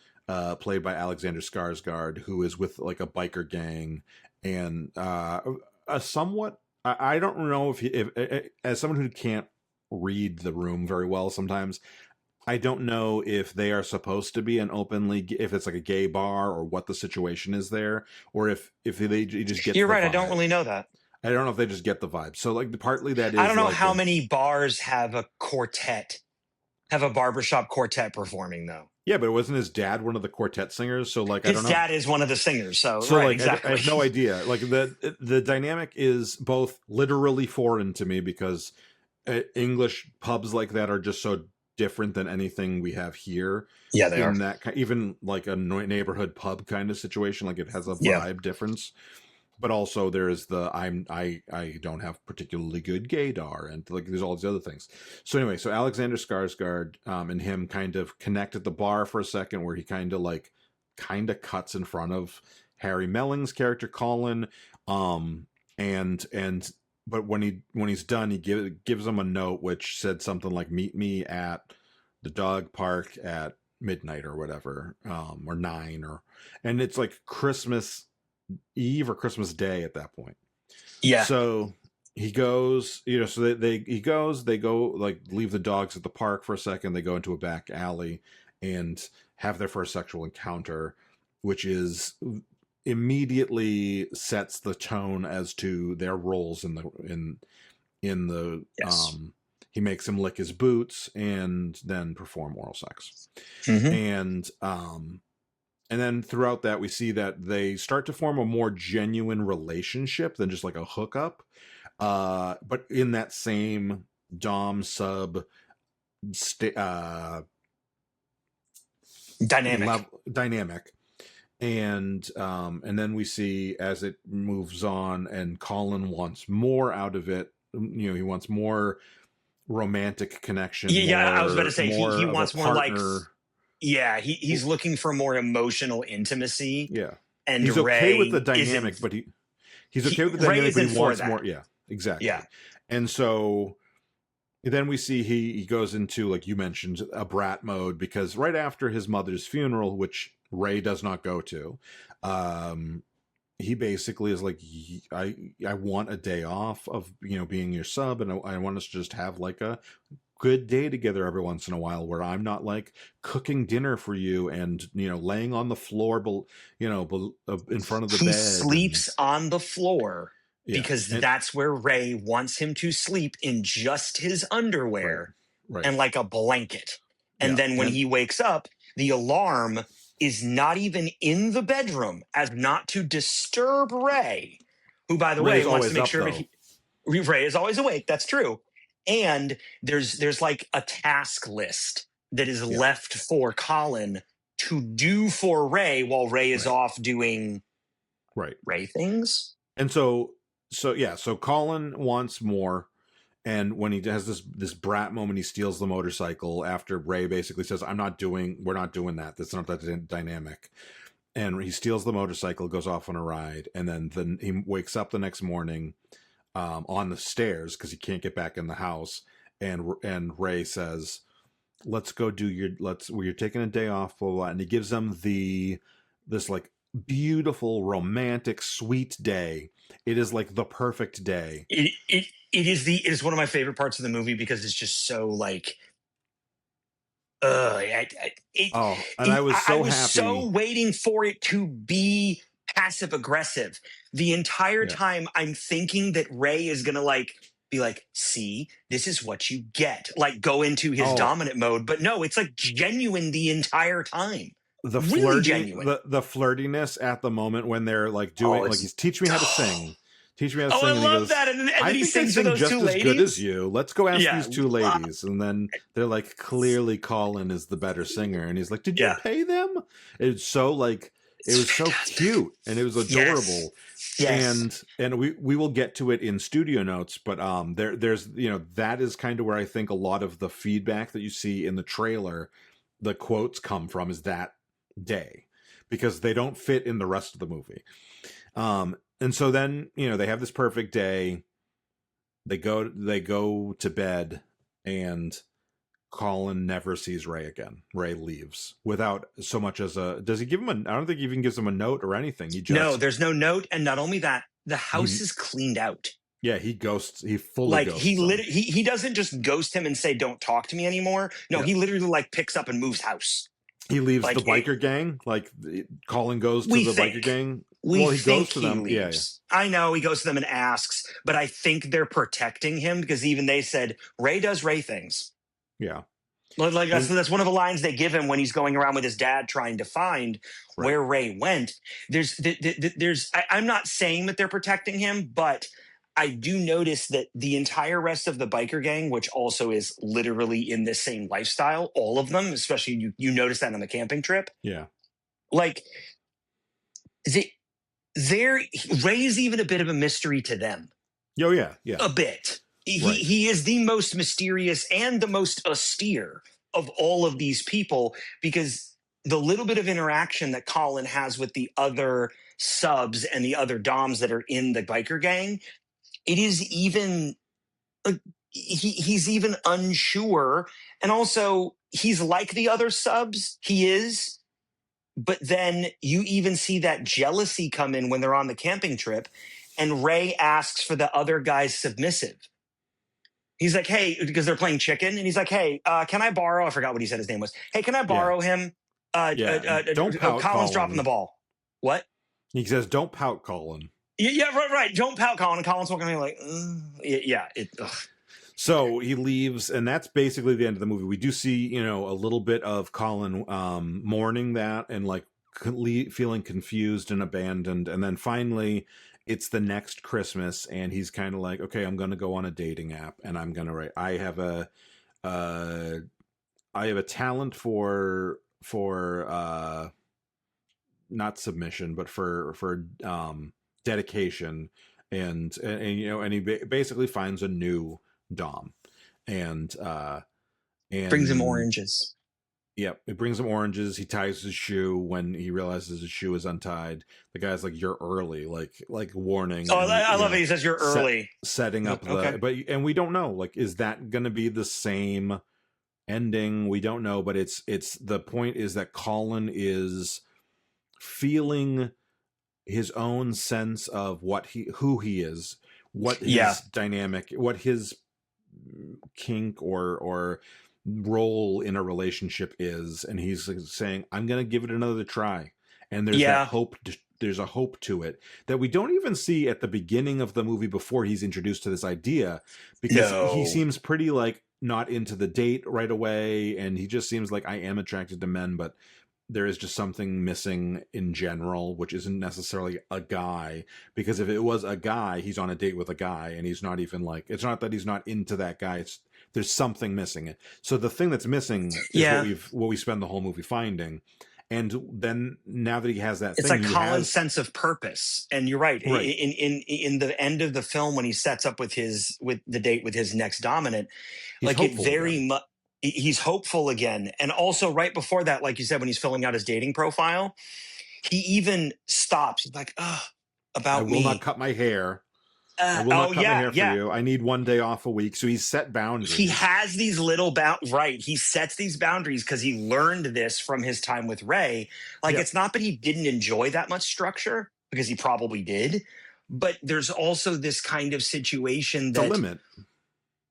Speaker 2: played by Alexander Skarsgård, who is with like a biker gang, and a somewhat, I don't know if as someone who can't read the room very well sometimes, I don't know if they are supposed to be if it's like a gay bar or what the situation is there, or if they just get.
Speaker 1: You're right.
Speaker 2: Vibe.
Speaker 1: I don't really know that.
Speaker 2: I don't know if they just get the vibe. So like partly that is.
Speaker 1: I don't know how many bars have a barbershop quartet performing though.
Speaker 2: Yeah, but wasn't his dad one of the quartet singers? So like, I don't know.
Speaker 1: His dad is one of the singers. So right,
Speaker 2: like,
Speaker 1: exactly.
Speaker 2: I have no idea. Like the dynamic is both literally foreign to me because English pubs like that are just so different than anything we have here.
Speaker 1: Yeah, they are.
Speaker 2: Even like a neighborhood pub kind of situation, like it has a vibe difference. But also there is I don't have particularly good gaydar, and like there's all these other things. So anyway, so Alexander Skarsgård and him kind of connect at the bar for a second, where he kind of cuts in front of Harry Melling's character Colin, but when he's done, he gives him a note which said something like, "Meet me at the dog park at midnight," or whatever, or 9, and it's like Christmas Eve or Christmas Day at that point.
Speaker 1: Yeah.
Speaker 2: So he goes, so they go like leave the dogs at the park for a second. They go into a back alley and have their first sexual encounter, which is immediately sets the tone as to their roles in the he makes him lick his boots and then perform oral sex.
Speaker 1: Mm-hmm.
Speaker 2: And then throughout that, we see that they start to form a more genuine relationship than just like a hookup. But in that same dom sub dynamic. And then we see as it moves on, and Colin wants more out of it. He wants more romantic connection.
Speaker 1: I was about to say he wants more like. Yeah, he's looking for more emotional intimacy.
Speaker 2: Yeah,
Speaker 1: and
Speaker 2: he's okay with the dynamic, but he's okay with the dynamic, but he wants more. Yeah, exactly.
Speaker 1: Yeah,
Speaker 2: and so then we see he goes into, like you mentioned, a brat mode, because right after his mother's funeral, which Ray does not go to, he basically is like, I want a day off of being your sub, and I want us to just have like a good day together every once in a while, where I'm not like cooking dinner for you and laying on the floor in front of the bed. He
Speaker 1: sleeps on the floor because that's where Ray wants him to sleep, in just his underwear and like a blanket. And
Speaker 2: Yeah.
Speaker 1: then when
Speaker 2: And
Speaker 1: he wakes up, the alarm is not even in the bedroom, as not to disturb Ray, who, by the way,
Speaker 2: Ray's
Speaker 1: wants to
Speaker 2: always
Speaker 1: make
Speaker 2: up
Speaker 1: sure that
Speaker 2: though.
Speaker 1: Ray is always awake. That's true. And there's like a task list that is
Speaker 2: Yeah.
Speaker 1: left for Colin to do for Ray while Ray is
Speaker 2: Right.
Speaker 1: off doing
Speaker 2: Right.
Speaker 1: Ray things.
Speaker 2: And so Colin wants more. And when he has this brat moment, he steals the motorcycle after Ray basically says, we're not doing that. That's not that dynamic. And he steals the motorcycle, goes off on a ride, and then he wakes up the next morning on the stairs because he can't get back in the house. And Ray says, "Let's go do you're taking a day off, blah, blah, blah." And he gives them this like beautiful, romantic, sweet day. It is like the perfect day.
Speaker 1: It is one of my favorite parts of the movie because it's just so like
Speaker 2: And I was
Speaker 1: I
Speaker 2: so
Speaker 1: was so
Speaker 2: happy.
Speaker 1: waiting for it to be passive aggressive the entire
Speaker 2: Yeah.
Speaker 1: time. I'm thinking that Ray is gonna like be like, see, this is what you get, like go into his dominant mode, but no, it's like genuine the entire time.
Speaker 2: The
Speaker 1: Really genuine.
Speaker 2: the flirtiness at the moment when they're like doing like he's teach me how to sing. Teach me how to
Speaker 1: Oh,
Speaker 2: sing.
Speaker 1: I
Speaker 2: And he
Speaker 1: love
Speaker 2: goes,
Speaker 1: that. And then
Speaker 2: I
Speaker 1: he
Speaker 2: think I
Speaker 1: sings to
Speaker 2: sing
Speaker 1: those
Speaker 2: just
Speaker 1: two
Speaker 2: as good
Speaker 1: ladies.
Speaker 2: as you. Let's go ask
Speaker 1: Yeah.
Speaker 2: these two ladies. And then they're like, clearly Colin is the better singer. And he's like, did you pay them? It's so like, it was so cute and it was adorable.
Speaker 1: Yes.
Speaker 2: And we will get to it in studio notes, but there's that is kind of where I think a lot of the feedback that you see in the trailer, the quotes come from, is that day, because they don't fit in the rest of the movie. And so then, they have this perfect day. They go to bed, and Colin never sees Ray again. Ray leaves without so much as does he give him I don't think he even gives him a note or anything.
Speaker 1: No, there's no note. And not only that, the house is cleaned out.
Speaker 2: Yeah, he fully ghosts
Speaker 1: he doesn't just ghost him and say, don't talk to me anymore. No, he literally like picks up and moves house.
Speaker 2: He leaves the biker gang. Like Colin goes to the biker gang.
Speaker 1: He goes to them. Leaves. Yeah. I know he goes to them and asks, but I think they're protecting him because even they said Ray does Ray things.
Speaker 2: Yeah.
Speaker 1: Like that's one of the lines they give him when he's going around with his dad trying to find where Ray went. I'm not saying that they're protecting him, but I do notice that the entire rest of the biker gang, which also is literally in this same lifestyle, all of them, especially you notice that on the camping trip.
Speaker 2: Yeah.
Speaker 1: Like Ray's even a bit of a mystery to them.
Speaker 2: Oh yeah. Yeah.
Speaker 1: A bit. He is the most mysterious and the most austere of all of these people, because the little bit of interaction that Colin has with the other subs and the other doms that are in the biker gang, it is even he's even unsure. And also he's like the other subs. He is. But then you even see that jealousy come in when they're on the camping trip, and Ray asks for the other guy's submissive. He's like, hey, because they're playing chicken, and he's like, hey, can I borrow? I forgot what he said his name was. Hey, can I borrow him?
Speaker 2: Don't pout,
Speaker 1: Colin's dropping the ball. What?
Speaker 2: He says, don't pout, Colin.
Speaker 1: Yeah, right. Don't pout, Colin. And Colin's walking around like,
Speaker 2: So he leaves, and that's basically the end of the movie. We do see, a little bit of Colin mourning that and like feeling confused and abandoned. And then finally, it's the next Christmas, and he's kind of like, okay, I'm going to go on a dating app, and I'm going to write. I have a talent for not submission, but for dedication, and he basically finds a new dom, and
Speaker 1: brings him oranges.
Speaker 2: Yep, it brings him oranges. He ties his shoe when he realizes his shoe is untied. The guy's like, "You're early," like warning.
Speaker 1: Oh, I love it. He says, "You're early,"
Speaker 2: setting up and we don't know. Like, is that going to be the same ending? We don't know, but it's the point is that Colin is feeling his own sense of who he is, what his dynamic, what his kink or role in a relationship is, and he's saying, I'm gonna give it another try. And there's that hope there's a hope to it that we don't even see at the beginning of the movie before he's introduced to this idea, because he
Speaker 1: No.
Speaker 2: seems pretty like not into the date right away, and he just seems like, I am attracted to men, but there is just something missing in general, which isn't necessarily a guy, because if it was a guy, he's on a date with a guy, and he's not even like, it's not that he's not into that guy, it's there's something missing. So the thing that's missing is
Speaker 1: Yeah.
Speaker 2: what we spend the whole movie finding. And then now that he has that
Speaker 1: It's
Speaker 2: thing,
Speaker 1: like
Speaker 2: he
Speaker 1: Colin's
Speaker 2: has
Speaker 1: sense of purpose. And you're right.
Speaker 2: right.
Speaker 1: In the end of the film, when he sets up with the date with his next dominant,
Speaker 2: He's
Speaker 1: like it
Speaker 2: hopeful
Speaker 1: very
Speaker 2: again.
Speaker 1: much he's hopeful again. And also right before that, like you said, when he's filling out his dating profile, he even stops. He's like, oh,
Speaker 2: I
Speaker 1: about
Speaker 2: will not
Speaker 1: me.
Speaker 2: cut my hair. I will
Speaker 1: Oh
Speaker 2: not cut my
Speaker 1: yeah,
Speaker 2: hair for
Speaker 1: yeah.
Speaker 2: you. I need one day off a week. So he's set boundaries.
Speaker 1: He has these little right. He sets these boundaries because he learned this from his time with Ray. Like
Speaker 2: Yeah.
Speaker 1: it's not that he didn't enjoy that much structure, because he probably did, but there's also this kind of situation
Speaker 2: It's a
Speaker 1: that
Speaker 2: limit.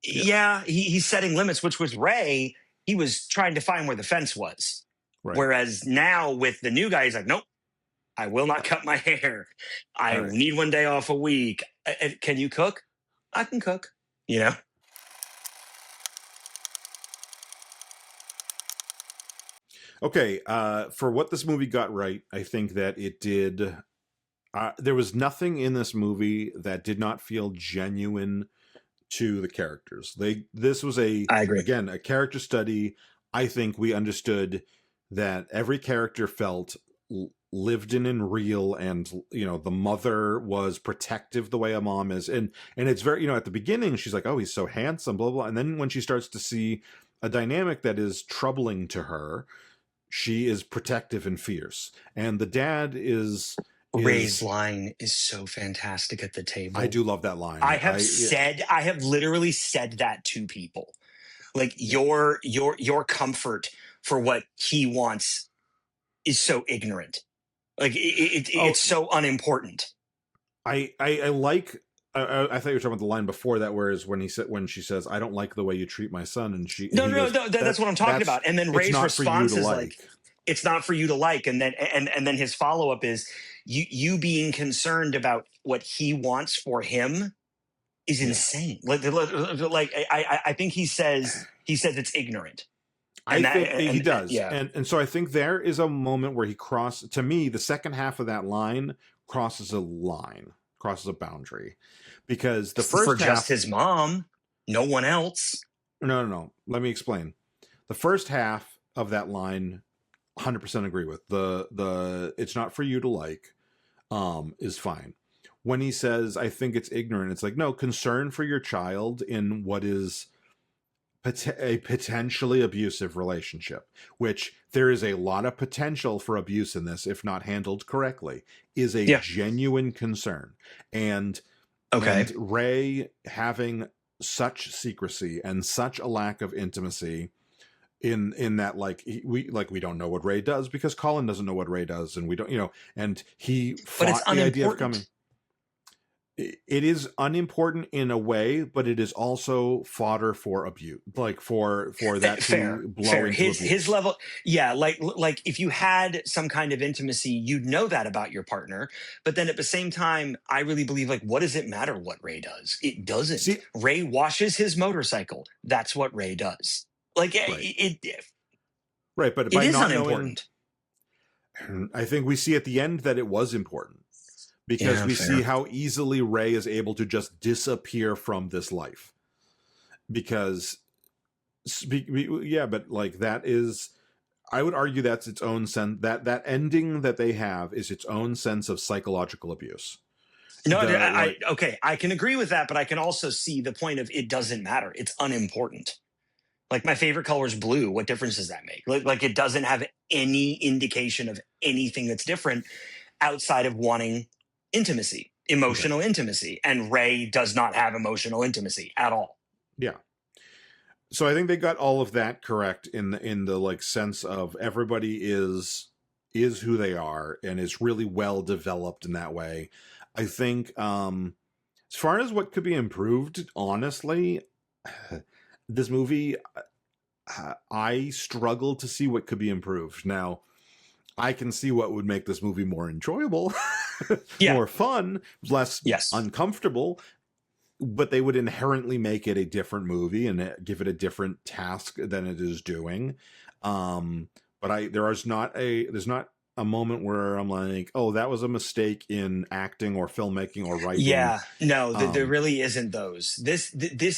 Speaker 1: yeah, he's setting limits, which with Ray, he was trying to find where the fence was.
Speaker 2: Right.
Speaker 1: Whereas now with the new guy, he's like, nope, I will not cut my hair. I
Speaker 2: All right.
Speaker 1: need one day off a week. Can you cook? I can cook, you know?
Speaker 2: Okay, for what this movie got right, I think that it did. There was nothing in this movie that did not feel genuine to the characters. This was
Speaker 1: I agree.
Speaker 2: again, a character study. I think we understood that every character felt lived in and real, and the mother was protective the way a mom is, and it's very, at the beginning she's like, oh, he's so handsome, blah blah, and then when she starts to see a dynamic that is troubling to her, she is protective and fierce, and the dad is
Speaker 1: Ray's line is so fantastic at the table.
Speaker 2: I do love that line.
Speaker 1: I have literally said that to people. Like your comfort for what he wants is so ignorant. Like it's so unimportant.
Speaker 2: I like. I thought you were talking about the line before that, whereas when she says, "I don't like the way you treat my son," and
Speaker 1: No,
Speaker 2: goes,
Speaker 1: that's what I'm talking about. And then Ray's response is like, "It's not for you to like." And then his follow up is, "You being concerned about what he wants for him is insane." Like I think he says it's ignorant.
Speaker 2: I think he does.
Speaker 1: Yeah.
Speaker 2: And so I think there is a moment where he crosses, to me, the second half of that line crosses a boundary, because the first
Speaker 1: for
Speaker 2: half,
Speaker 1: just his mom, no one else.
Speaker 2: No. Let me explain. The first half of that line, 100% agree with. The it's not for you to like, is fine. When he says, I think it's ignorant, it's like, no, concern for your child in what is a potentially abusive relationship, which there is a lot of potential for abuse in this if not handled correctly, is a genuine concern. And Ray having such secrecy and such a lack of intimacy in that, we don't know what Ray does, because Colin doesn't know what Ray does, and we don't, and he fought the idea of coming. It is unimportant in a way, but it is also fodder for abuse, like for that to blow into
Speaker 1: his level. Yeah, like if you had some kind of intimacy, you'd know that about your partner. But then at the same time, I really believe, like, what does it matter what Ray does? It doesn't. See, Ray washes his motorcycle. That's what Ray does. Like
Speaker 2: right, but
Speaker 1: it is unimportant.
Speaker 2: I think we see at the end that it was important, because we see how easily Ray is able to just disappear from this life. Because, but like that is, I would argue that's its own sense, that ending that they have is its own sense of psychological abuse.
Speaker 1: No, I can agree with that, but I can also see the point of it doesn't matter. It's unimportant. Like, my favorite color is blue. What difference does that make? Like it doesn't have any indication of anything that's different outside of wanting intimacy, emotional intimacy. And Ray does not have emotional intimacy at all.
Speaker 2: Yeah. So I think they got all of that correct in the like sense of everybody is who they are and is really well developed in that way. I think as far as what could be improved, honestly, this movie, I struggle to see what could be improved. Now, I can see what would make this movie more enjoyable,
Speaker 1: Yeah.
Speaker 2: more fun, less
Speaker 1: Yes.
Speaker 2: uncomfortable, but they would inherently make it a different movie and give it a different task than it is doing. But there's not a moment where I'm like, oh, that was a mistake in acting or filmmaking or writing.
Speaker 1: Yeah. No, there
Speaker 2: Um,
Speaker 1: really isn't those. This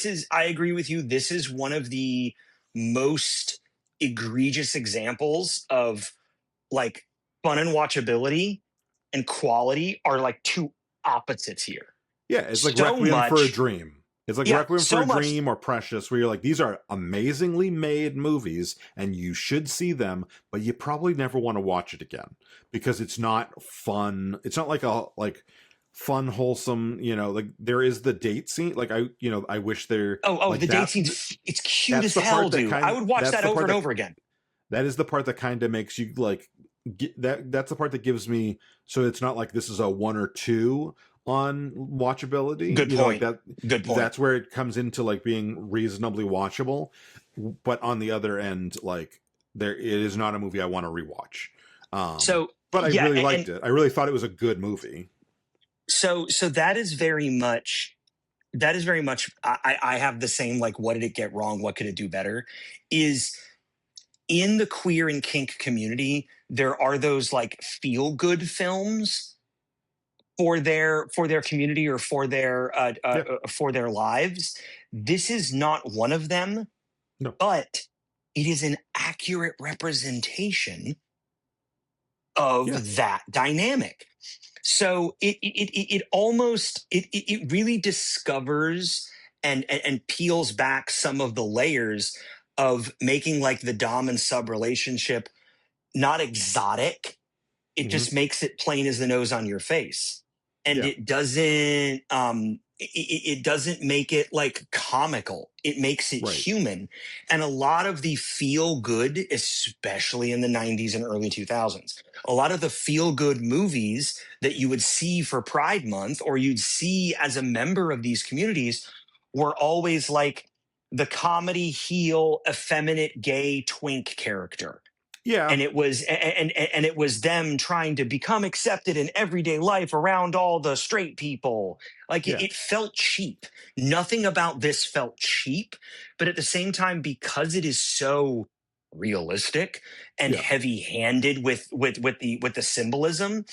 Speaker 1: is, I agree with you. This is one of the most egregious examples of like fun and watchability and quality are like two opposites here.
Speaker 2: yeah, it's like
Speaker 1: So
Speaker 2: Requiem for a
Speaker 1: much,
Speaker 2: Dream. It's like
Speaker 1: yeah,
Speaker 2: Requiem for
Speaker 1: so
Speaker 2: a
Speaker 1: much.
Speaker 2: Dream or Precious, where you're like, these are amazingly made movies and you should see them, but you probably never want to watch it again because it's not fun. It's not like a fun, wholesome, like there is the date scene. Like I wish there
Speaker 1: Oh,
Speaker 2: like
Speaker 1: the date scene's it's cute
Speaker 2: that's
Speaker 1: as
Speaker 2: the
Speaker 1: hell,
Speaker 2: part that
Speaker 1: dude. I would watch
Speaker 2: that's
Speaker 1: that
Speaker 2: the
Speaker 1: over
Speaker 2: part
Speaker 1: and over again.
Speaker 2: that is the part that kind of makes you like that's the part that gives me, so it's not like this is a 1 or 2 on watchability,
Speaker 1: Good
Speaker 2: like
Speaker 1: point.
Speaker 2: that.
Speaker 1: Good point.
Speaker 2: That's where it comes into like being reasonably watchable, but on the other end, like it is not a movie I want to rewatch.
Speaker 1: So
Speaker 2: But I
Speaker 1: yeah,
Speaker 2: really
Speaker 1: and
Speaker 2: liked it. I really thought it was a good movie.
Speaker 1: so that is very much I have the same like what did it get wrong, what could it do better, is in the queer and kink community there are those like feel good films for their community or
Speaker 2: Yeah.
Speaker 1: for their lives. This is not one of them,
Speaker 2: No.
Speaker 1: but it is an accurate representation
Speaker 2: Yeah.
Speaker 1: of that dynamic. So it almost it really discovers and peels back some of the layers of making like the dom and sub relationship not exotic. It
Speaker 2: Hmm.
Speaker 1: just makes it plain as the nose on your face, and
Speaker 2: Yeah.
Speaker 1: it doesn't make it like comical. It makes it
Speaker 2: Right.
Speaker 1: human. And a lot of the feel good, especially in the 90s and early 2000s, a lot of the feel good movies that you would see for Pride Month or you'd see as a member of these communities were always like the comedy heel effeminate gay twink character,
Speaker 2: Yeah.
Speaker 1: and it was them trying to become accepted in everyday life around all the straight people. Like
Speaker 2: Yeah.
Speaker 1: it felt cheap. Nothing about this felt cheap, but at the same time, because it is so realistic and
Speaker 2: Yeah.
Speaker 1: heavy-handed with the symbolism,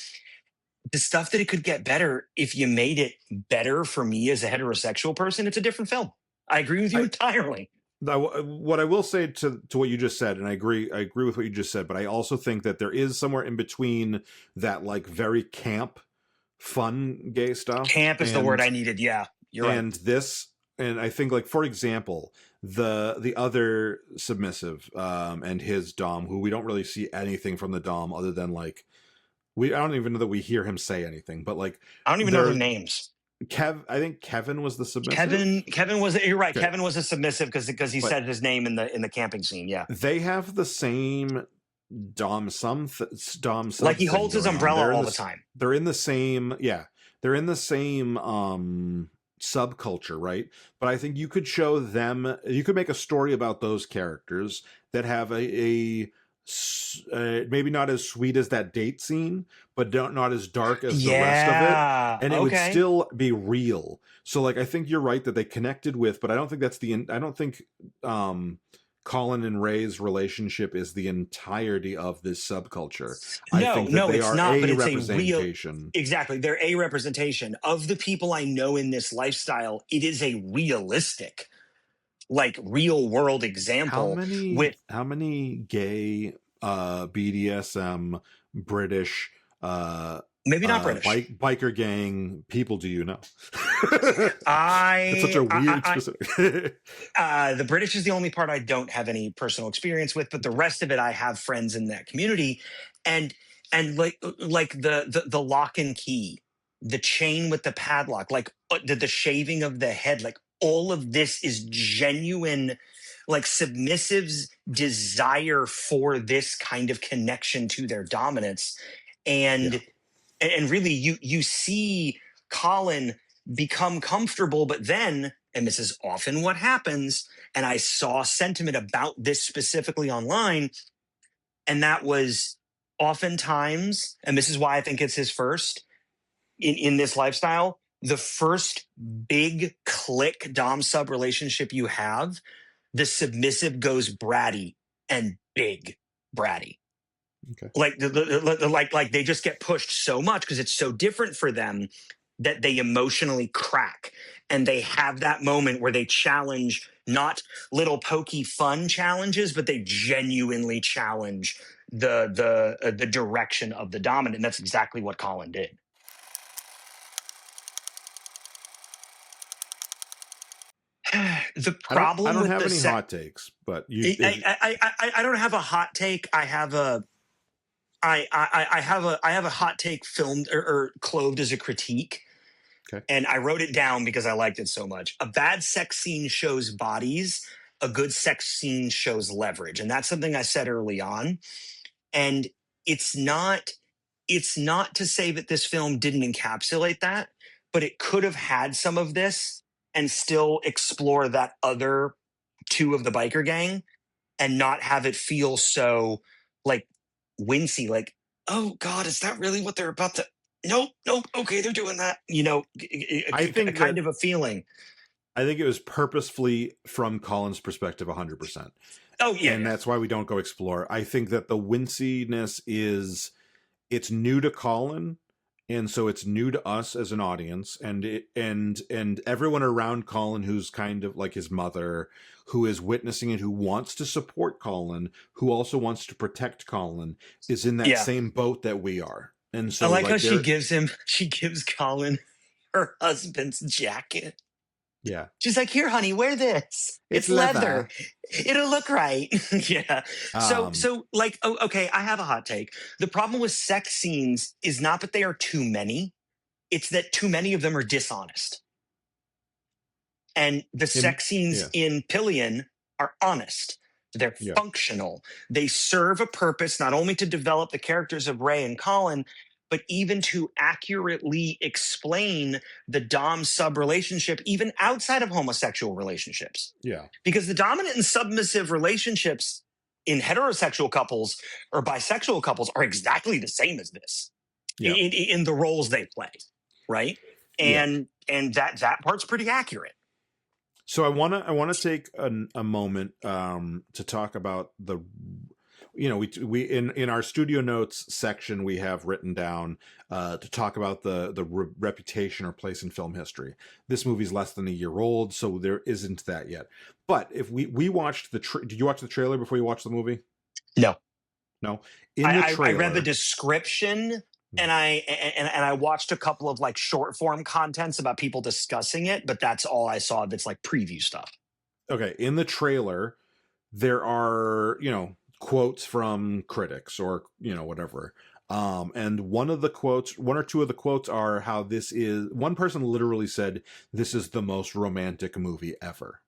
Speaker 1: the stuff that it could get better if you made it better for me as a heterosexual person, it's a different film. I agree with you
Speaker 2: I
Speaker 1: entirely.
Speaker 2: what I will say to what you just said, and I agree with what you just said, but I also think that there is somewhere in between that like very camp, fun gay stuff
Speaker 1: Camp is the word I needed. Yeah, you're right.
Speaker 2: this, and I think like for example, the other submissive and his dom, who we don't really see anything from the dom other than like I don't even know that we hear him say anything, but like
Speaker 1: I don't even know their
Speaker 2: they're
Speaker 1: names.
Speaker 2: I think Kevin was the submissive.
Speaker 1: Kevin was, you're right.
Speaker 2: Okay.
Speaker 1: Kevin was a submissive because he
Speaker 2: But
Speaker 1: said his name in the camping scene. Yeah.
Speaker 2: they have the same dom sub
Speaker 1: Like he
Speaker 2: thing
Speaker 1: holds his
Speaker 2: going on.
Speaker 1: umbrella all the time.
Speaker 2: They're in the same they're in the same subculture, right? But I think you could show them, you could make a story about those characters that have a maybe not as sweet as that date scene, but not as dark as the rest of it, and it would
Speaker 1: Okay.
Speaker 2: still be real. So like I think you're right that they connected with, but I don't think that's I don't think Colin and Ray's relationship is the entirety of this subculture. I think that they
Speaker 1: it's
Speaker 2: are
Speaker 1: not, but
Speaker 2: a
Speaker 1: it's a real,
Speaker 2: representation.
Speaker 1: exactly. They're a representation of the people I know in this lifestyle. It is a realistic, like real world example with
Speaker 2: How many gay BDSM British
Speaker 1: maybe not British.
Speaker 2: biker gang people do you know?
Speaker 1: I
Speaker 2: That's such a weird specific.
Speaker 1: The British is the only part I don't have any personal experience with, but the rest of it, I have friends in that community, and like the lock and key, the chain with the padlock, like the shaving of the head, like all of this is genuine, like submissives' desire for this kind of connection to their dominance, and
Speaker 2: Yeah.
Speaker 1: and really you see Colin become comfortable, but then, and this is often what happens, and I saw sentiment about this specifically online, and that was oftentimes, and this is why I think it's his first in this lifestyle, the first big click dom sub relationship you have, the submissive goes bratty and big bratty.
Speaker 2: Okay.
Speaker 1: Like like they just get pushed so much because it's so different for them that they emotionally crack, and they have that moment where they challenge, not little pokey fun challenges, but they genuinely challenge the direction of the dominant. And that's exactly what Colin did. The
Speaker 2: I
Speaker 1: problem
Speaker 2: don't
Speaker 1: with
Speaker 2: have
Speaker 1: the
Speaker 2: any
Speaker 1: set,
Speaker 2: hot takes, but you if,
Speaker 1: I don't have a hot take. I have a I have a hot take filmed or clothed as a critique,
Speaker 2: okay.
Speaker 1: and I wrote it down because I liked it so much. A bad sex scene shows bodies. A good sex scene shows leverage, and that's something I said early on. And it's not it's not to say that this film didn't encapsulate that, but it could have had some of this and still explore that other two of the biker gang and not have it feel so like wincy, like, oh God, is that really what they're about to? Nope, nope. Okay, they're doing that. You know,
Speaker 2: I
Speaker 1: a
Speaker 2: think
Speaker 1: kind
Speaker 2: that
Speaker 1: of a feeling.
Speaker 2: I think it was purposefully from Colin's perspective 100%.
Speaker 1: Oh yeah,
Speaker 2: And
Speaker 1: yeah,
Speaker 2: that's why we don't go explore. I think that the winciness is it's new to Colin, and so it's new to us as an audience, and everyone around Colin who's kind of like his mother, who is witnessing it, who wants to support Colin, who also wants to protect Colin, is in that
Speaker 1: yeah.
Speaker 2: same boat that we are. And
Speaker 1: I
Speaker 2: so
Speaker 1: like how
Speaker 2: like
Speaker 1: she
Speaker 2: they're
Speaker 1: gives him. She gives Colin her husband's jacket.
Speaker 2: yeah.
Speaker 1: She's like, "Here, honey, wear this.
Speaker 2: It's
Speaker 1: It's leather.
Speaker 2: leather.
Speaker 1: It'll look right." Yeah.
Speaker 2: Um
Speaker 1: Like, oh, okay, I have a hot take. The problem with sex scenes is not that they are too many; it's that too many of them are dishonest. And the
Speaker 2: in
Speaker 1: sex scenes
Speaker 2: yeah.
Speaker 1: in Pillion are honest. They're
Speaker 2: Yeah.
Speaker 1: functional. They serve a purpose not only to develop the characters of Ray and Colin, but even to accurately explain the Dom sub relationship, even outside of homosexual relationships.
Speaker 2: Yeah.
Speaker 1: Because the dominant and submissive relationships in heterosexual couples or bisexual couples are exactly the same as this
Speaker 2: Yeah.
Speaker 1: in the roles they play, right?
Speaker 2: Yeah.
Speaker 1: And that part's pretty accurate.
Speaker 2: So I wanna take a moment to talk about the we in our studio notes section we have written down to talk about the reputation or place in film history. This movie's less than a year old, so there isn't that yet. But if we watched did you watch the trailer before you watched the movie?
Speaker 1: No,
Speaker 2: No, in the
Speaker 1: I read the
Speaker 2: trailer.
Speaker 1: description
Speaker 2: Hmm.
Speaker 1: and I watched a couple of like short form contents about people discussing it, but that's all I saw. That's like preview stuff.
Speaker 2: Okay, in the trailer there are quotes from critics or whatever, and one or two of the quotes are how this is one person literally said this is the most romantic movie ever.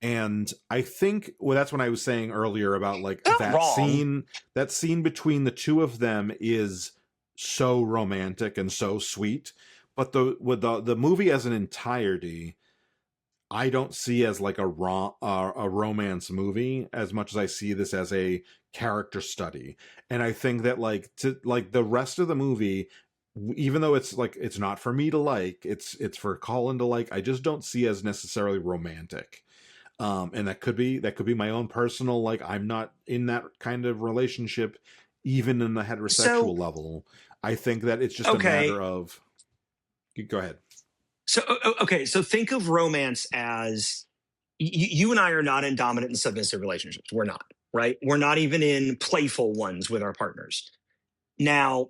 Speaker 2: And I think, well, that's when I was saying earlier about like
Speaker 1: Not wrong.
Speaker 2: that scene between the two of them is so romantic and so sweet, but the movie as an entirety I don't see as like a romance movie as much as I see this as a character study. And I think that like to like the rest of the movie, even though it's like it's not for me to like, it's for Colin to like, I just don't see as necessarily romantic. And that could be my own personal, like I'm not in that kind of relationship even in the
Speaker 1: So
Speaker 2: heterosexual level. I think that it's just a
Speaker 1: okay,
Speaker 2: matter of go ahead.
Speaker 1: okay. So think of romance as you and I are not in dominant and submissive relationships. We're not, right? We're not even in playful ones with our partners. Now,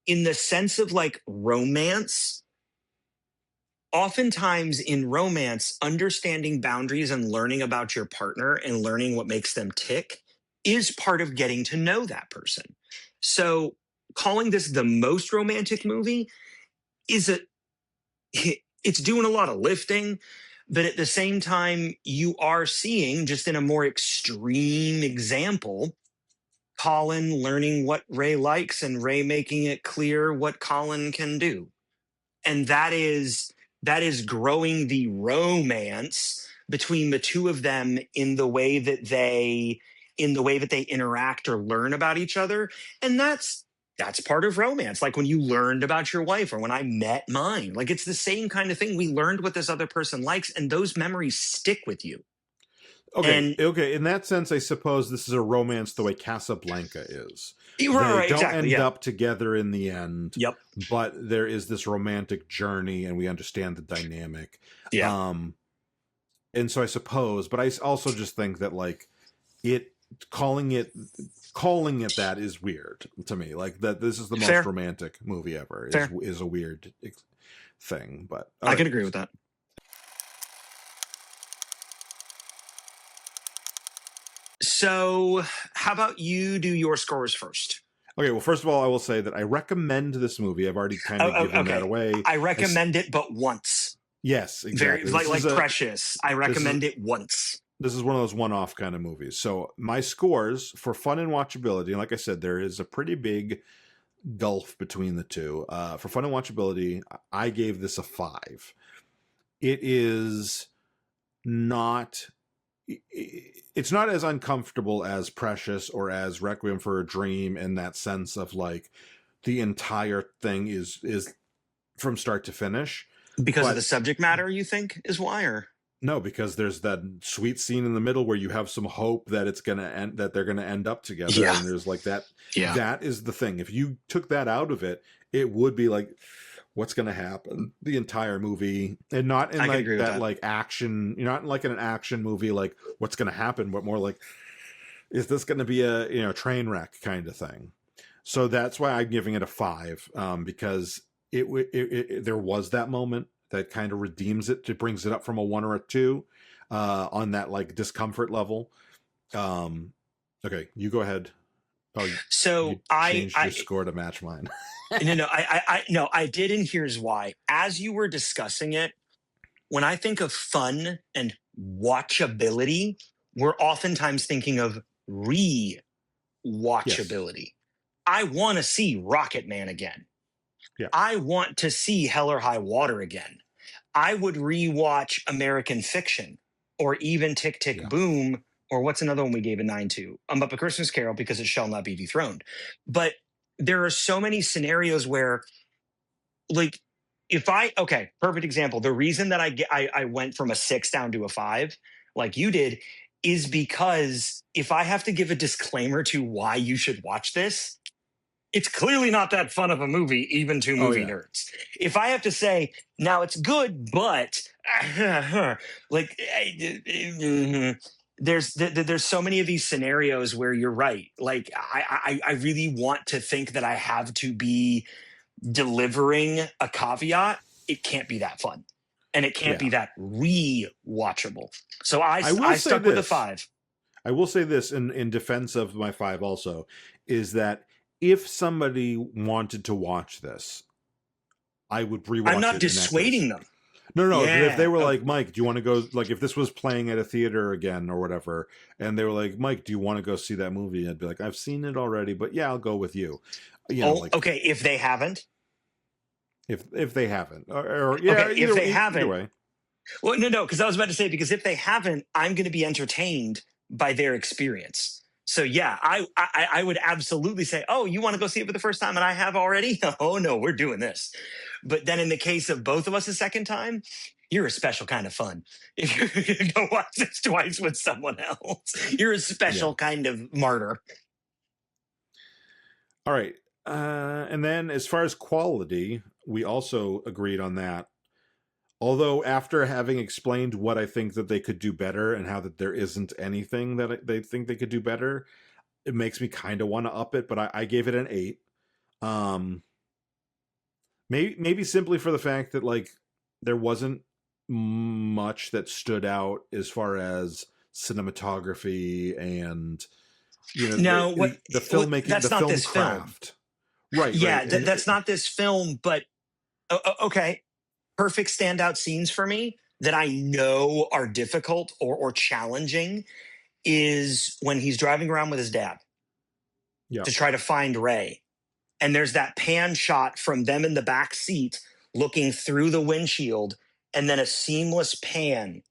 Speaker 1: in the sense of like romance, oftentimes in romance, understanding boundaries and learning about your partner and learning what makes them tick is part of getting to know that person. So, calling this the most romantic movie is it's doing a lot of lifting, but at the same time, you are seeing just in a more extreme example, Colin learning what Ray likes and Ray making it clear what Colin can do. And that is growing the romance between the two of them in the way that they in the way that they interact or learn about each other. And that's part of romance. Like when you learned about your wife or when I met mine, like it's the same kind of thing. We learned what this other person likes and those memories stick with you.
Speaker 2: Okay,
Speaker 1: And
Speaker 2: okay. In that sense, I suppose this is a romance the way Casablanca is.
Speaker 1: right,
Speaker 2: They don't
Speaker 1: exactly.
Speaker 2: end
Speaker 1: Yeah.
Speaker 2: up together in the end.
Speaker 1: Yep.
Speaker 2: But there is this romantic journey, and we understand the dynamic.
Speaker 1: Yeah.
Speaker 2: And so I suppose, but I also just think that like it calling it that is weird to me. Like that this is the most
Speaker 1: Fair.
Speaker 2: romantic movie ever
Speaker 1: Fair.
Speaker 2: is a weird thing. But
Speaker 1: I can agree with that. So, how about you do your scores first?
Speaker 2: Okay, well, first of all, I will say that I recommend this movie. I've already kind of given that away.
Speaker 1: I recommend it, but once.
Speaker 2: Yes, exactly.
Speaker 1: Very like Precious. I recommend it once.
Speaker 2: This is one of those one-off kind of movies. So my scores for fun and watchability, and like I said, there is a pretty big gulf between the two. For fun and watchability, I gave this a 5. It is not. It's not as uncomfortable as Precious or as Requiem for a Dream in that sense of like the entire thing is from start to finish.
Speaker 1: Because of the subject matter, you think is why, or
Speaker 2: no? Because there's that sweet scene in the middle where you have some hope that it's gonna end, that they're gonna end up together,
Speaker 1: yeah.
Speaker 2: and there's like that.
Speaker 1: Yeah.
Speaker 2: That is the thing. If you took that out of it, it would be like, what's going to happen the entire movie, and not in like that like action, you're not like in an action movie like what's going to happen, but more like, is this going to be a train wreck kind of thing? So that's why I'm giving it a 5, because it there was that moment that kind of redeems it. It brings it up from a 1 or a 2 on that like discomfort level. Okay, you go ahead. Oh,
Speaker 1: so
Speaker 2: you changed your score to match mine.
Speaker 1: No, I did, and here's why. As you were discussing it, when I think of fun and watchability, we're oftentimes thinking of rewatchability. Yes. I want to see Rocket Man again.
Speaker 2: Yeah.
Speaker 1: I want to see Hell or High Water again. I would rewatch American Fiction or even Tick, Tick, Boom, or what's another one we gave a 9 to? Up A Christmas Carol, because it shall not be dethroned. But there are so many scenarios where, like, perfect example. The reason that I went from a 6 down to a 5, like you did, is because if I have to give a disclaimer to why you should watch this, it's clearly not that fun of a movie, even to movie nerds. If I have to say, now it's good, but like, there's so many of these scenarios where you're right. Like I really want to think that I have to be delivering a caveat. It can't be that fun, and it can't be that rewatchable. So I stuck with a 5.
Speaker 2: I will say this in defense of my 5 also, is that if somebody wanted to watch this, I would rewatch it.
Speaker 1: I'm not dissuading them.
Speaker 2: No. Yeah. If they were like, Mike, do you want to go? Like, if this was playing at a theater again or whatever, and they were like, Mike, do you want to go see that movie? I'd be like, I've seen it already, but yeah, I'll go with you.
Speaker 1: Okay. If they haven't,
Speaker 2: if they haven't,
Speaker 1: if they haven't,
Speaker 2: either way.
Speaker 1: Well, no, because I was about to say, because if they haven't, I'm going to be entertained by their experience. So yeah, I would absolutely say, oh, you want to go see it for the first time and I have already? Oh no, we're doing this. But then in the case of both of us a second time, you're a special kind of fun. If you're going to go watch this twice with someone else, you're a special kind of martyr.
Speaker 2: All right. And then as far as quality, we also agreed on that. Although after having explained what I think that they could do better and how that there isn't anything that they think they could do better, it makes me kind of want to up it, but I gave it an 8. Maybe simply for the fact that like there wasn't much that stood out as far as cinematography and the filmmaking,
Speaker 1: that's
Speaker 2: the
Speaker 1: not
Speaker 2: film
Speaker 1: this
Speaker 2: craft.
Speaker 1: Film.
Speaker 2: Right.
Speaker 1: Yeah,
Speaker 2: right.
Speaker 1: That's not this film, but okay. Perfect standout scenes for me that I know are difficult or challenging is when he's driving around with his dad to try to find Ray. And there's that pan shot from them in the back seat looking through the windshield, and then a seamless pan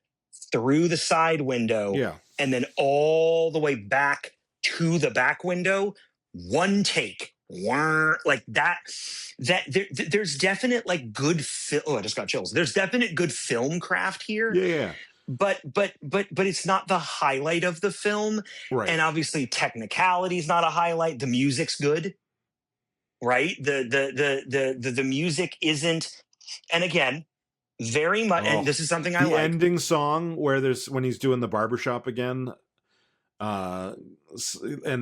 Speaker 1: through the side window and then all the way back to the back window, one take. Like that there's definite like good I just got chills. There's definite good film craft here,
Speaker 2: Yeah.
Speaker 1: but it's not the highlight of the film.
Speaker 2: Right.
Speaker 1: And obviously technicality is not a highlight. The music's good, right? The music isn't, and again, very much, and this is something I
Speaker 2: the
Speaker 1: like.
Speaker 2: ending song where when he's doing the barbershop again, and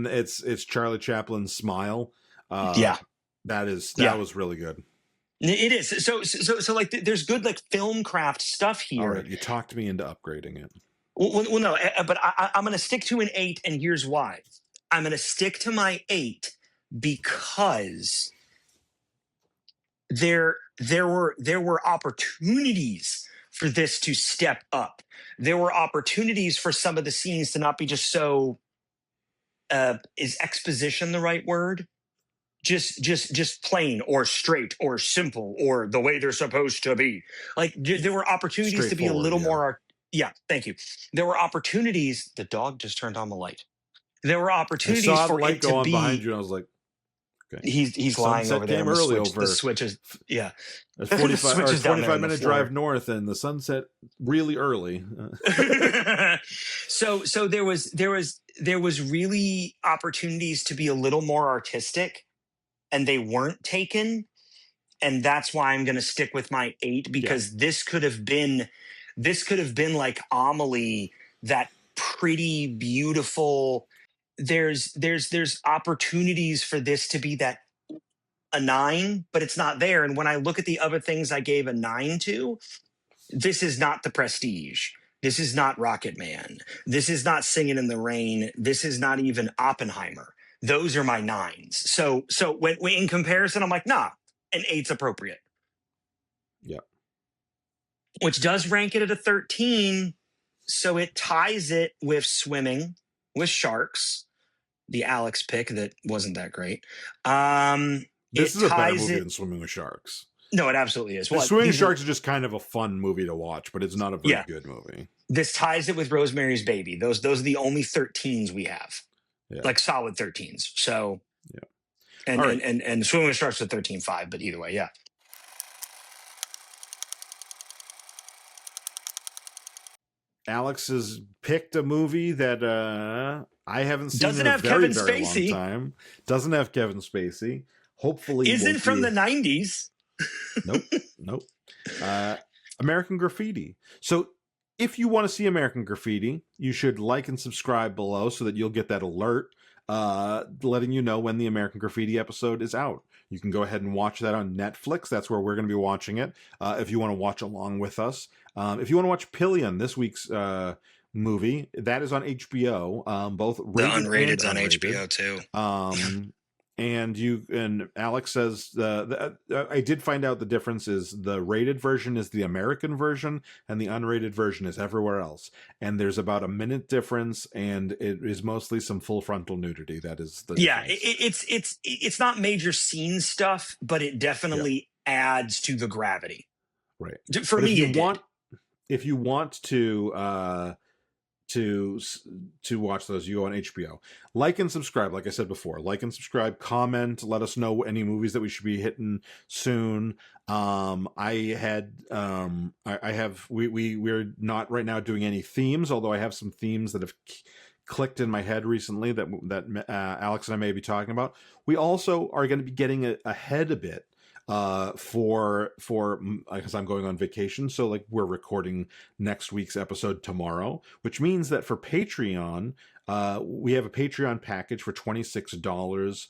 Speaker 2: it's Charlie Chaplin's Smile. That was really good.
Speaker 1: It is. So like there's good like film craft stuff here.
Speaker 2: All right, you talked me into upgrading it.
Speaker 1: Well, no, but I'm going to stick to an 8, and here's why. I'm going to stick to my 8 because there were opportunities for this to step up. There were opportunities for some of the scenes to not be just so. Is exposition the right word? Just plain or straight or simple or the way they're supposed to be. Like there were opportunities to be a little more. Yeah, thank you. There were opportunities. The dog just turned on the light. There were opportunities
Speaker 2: I saw
Speaker 1: for
Speaker 2: the light
Speaker 1: it
Speaker 2: go
Speaker 1: to
Speaker 2: on
Speaker 1: be
Speaker 2: behind you, and I was like, okay.
Speaker 1: He's lying over there.
Speaker 2: Early
Speaker 1: the switch is, yeah.
Speaker 2: It's 45-minute drive north, and the sunset really early.
Speaker 1: So there was really opportunities to be a little more artistic, and they weren't taken. And that's why I'm going to stick with my 8, because this could have been like Amelie, that pretty beautiful. There's opportunities for this to be that a 9, but it's not there. And when I look at the other things I gave a 9 to, this is not The Prestige. This is not Rocket Man. This is not Singing in the Rain. This is not even Oppenheimer. Those are my 9s. So when in comparison, I'm like, nah, an 8's appropriate.
Speaker 2: Yeah.
Speaker 1: Which does rank it at a 13. So it ties it with Swimming with Sharks, the Alex pick that wasn't that great.
Speaker 2: This is a better movie than Swimming with Sharks.
Speaker 1: No, it absolutely is.
Speaker 2: Swimming with Sharks is just kind of a fun movie to watch, but it's not a very good movie.
Speaker 1: This ties it with Rosemary's Baby. Those are the only 13s we have, like solid 13s. So, and Swimming with Sharks is 13.5, but either way, yeah.
Speaker 2: Alex has picked a movie that I haven't seen in a very, very long time. Doesn't have Kevin Spacey. Hopefully,
Speaker 1: isn't from the 90s.
Speaker 2: Nope. American Graffiti. So if you want to see American Graffiti, you should like and subscribe below so that you'll get that alert letting you know when the American Graffiti episode is out. You can go ahead and watch that on Netflix. That's where we're going to be watching it if you want to watch along with us. If you want to watch Pillion, this week's movie, that is on HBO. Both rated
Speaker 1: the unrated's on HBO too.
Speaker 2: And Alex says I did find out the difference is the rated version is the American version and the unrated version is everywhere else. And there's about a minute difference, and it is mostly some full frontal nudity. That is the difference.
Speaker 1: It's not major scene stuff, but it definitely adds to the gravity.
Speaker 2: Right.
Speaker 1: For me,
Speaker 2: if you want to watch those, you go on HBO. Like and subscribe, like I said before. Like and subscribe, comment, let us know any movies that we should be hitting soon. We're not right now doing any themes, although I have some themes that have clicked in my head recently that Alex and I may be talking about. We also are going to be getting ahead a bit for because I'm going on vacation, so like we're recording next week's episode tomorrow, which means that for Patreon, we have a Patreon package for $26.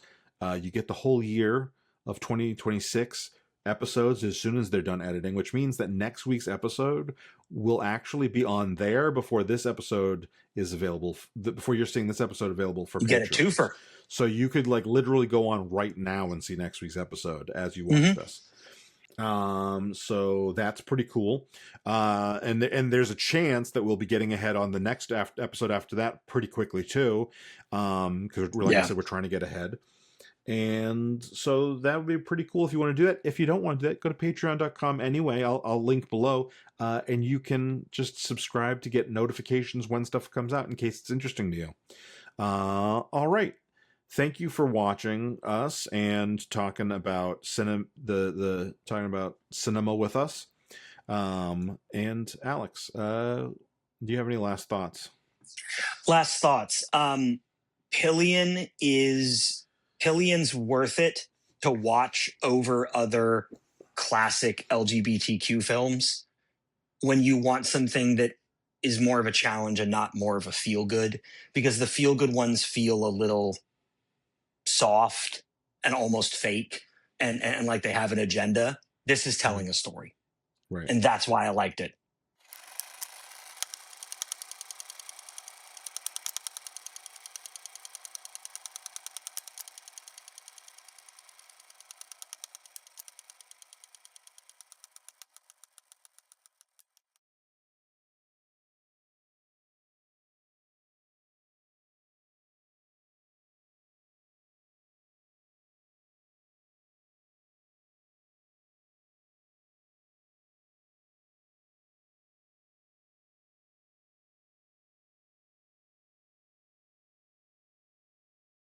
Speaker 2: You get the whole year of 2026 episodes as soon as they're done editing, which means that next week's episode will actually be on there before this episode is available, before you're seeing this episode available for Patreon.
Speaker 1: Get a twofer.
Speaker 2: So you could like literally go on right now and see next week's episode as you watch this. So that's pretty cool. And there's a chance that we'll be getting ahead on the next episode after that pretty quickly too. Because like I said, we're trying to get ahead. And so that would be pretty cool if you want to do that. If you don't want to do that, go to patreon.com anyway. I'll link below, and you can just subscribe to get notifications when stuff comes out in case it's interesting to you. All right. Thank you for watching us and talking about talking about cinema with us. And Alex, do you have any last thoughts?
Speaker 1: Last thoughts. Pillion Pillion's worth it to watch over other classic LGBTQ films when you want something that is more of a challenge and not more of a feel good, because the feel good ones feel a little soft and almost fake and like they have an agenda. This is telling a story.
Speaker 2: Right.
Speaker 1: And that's why I liked it.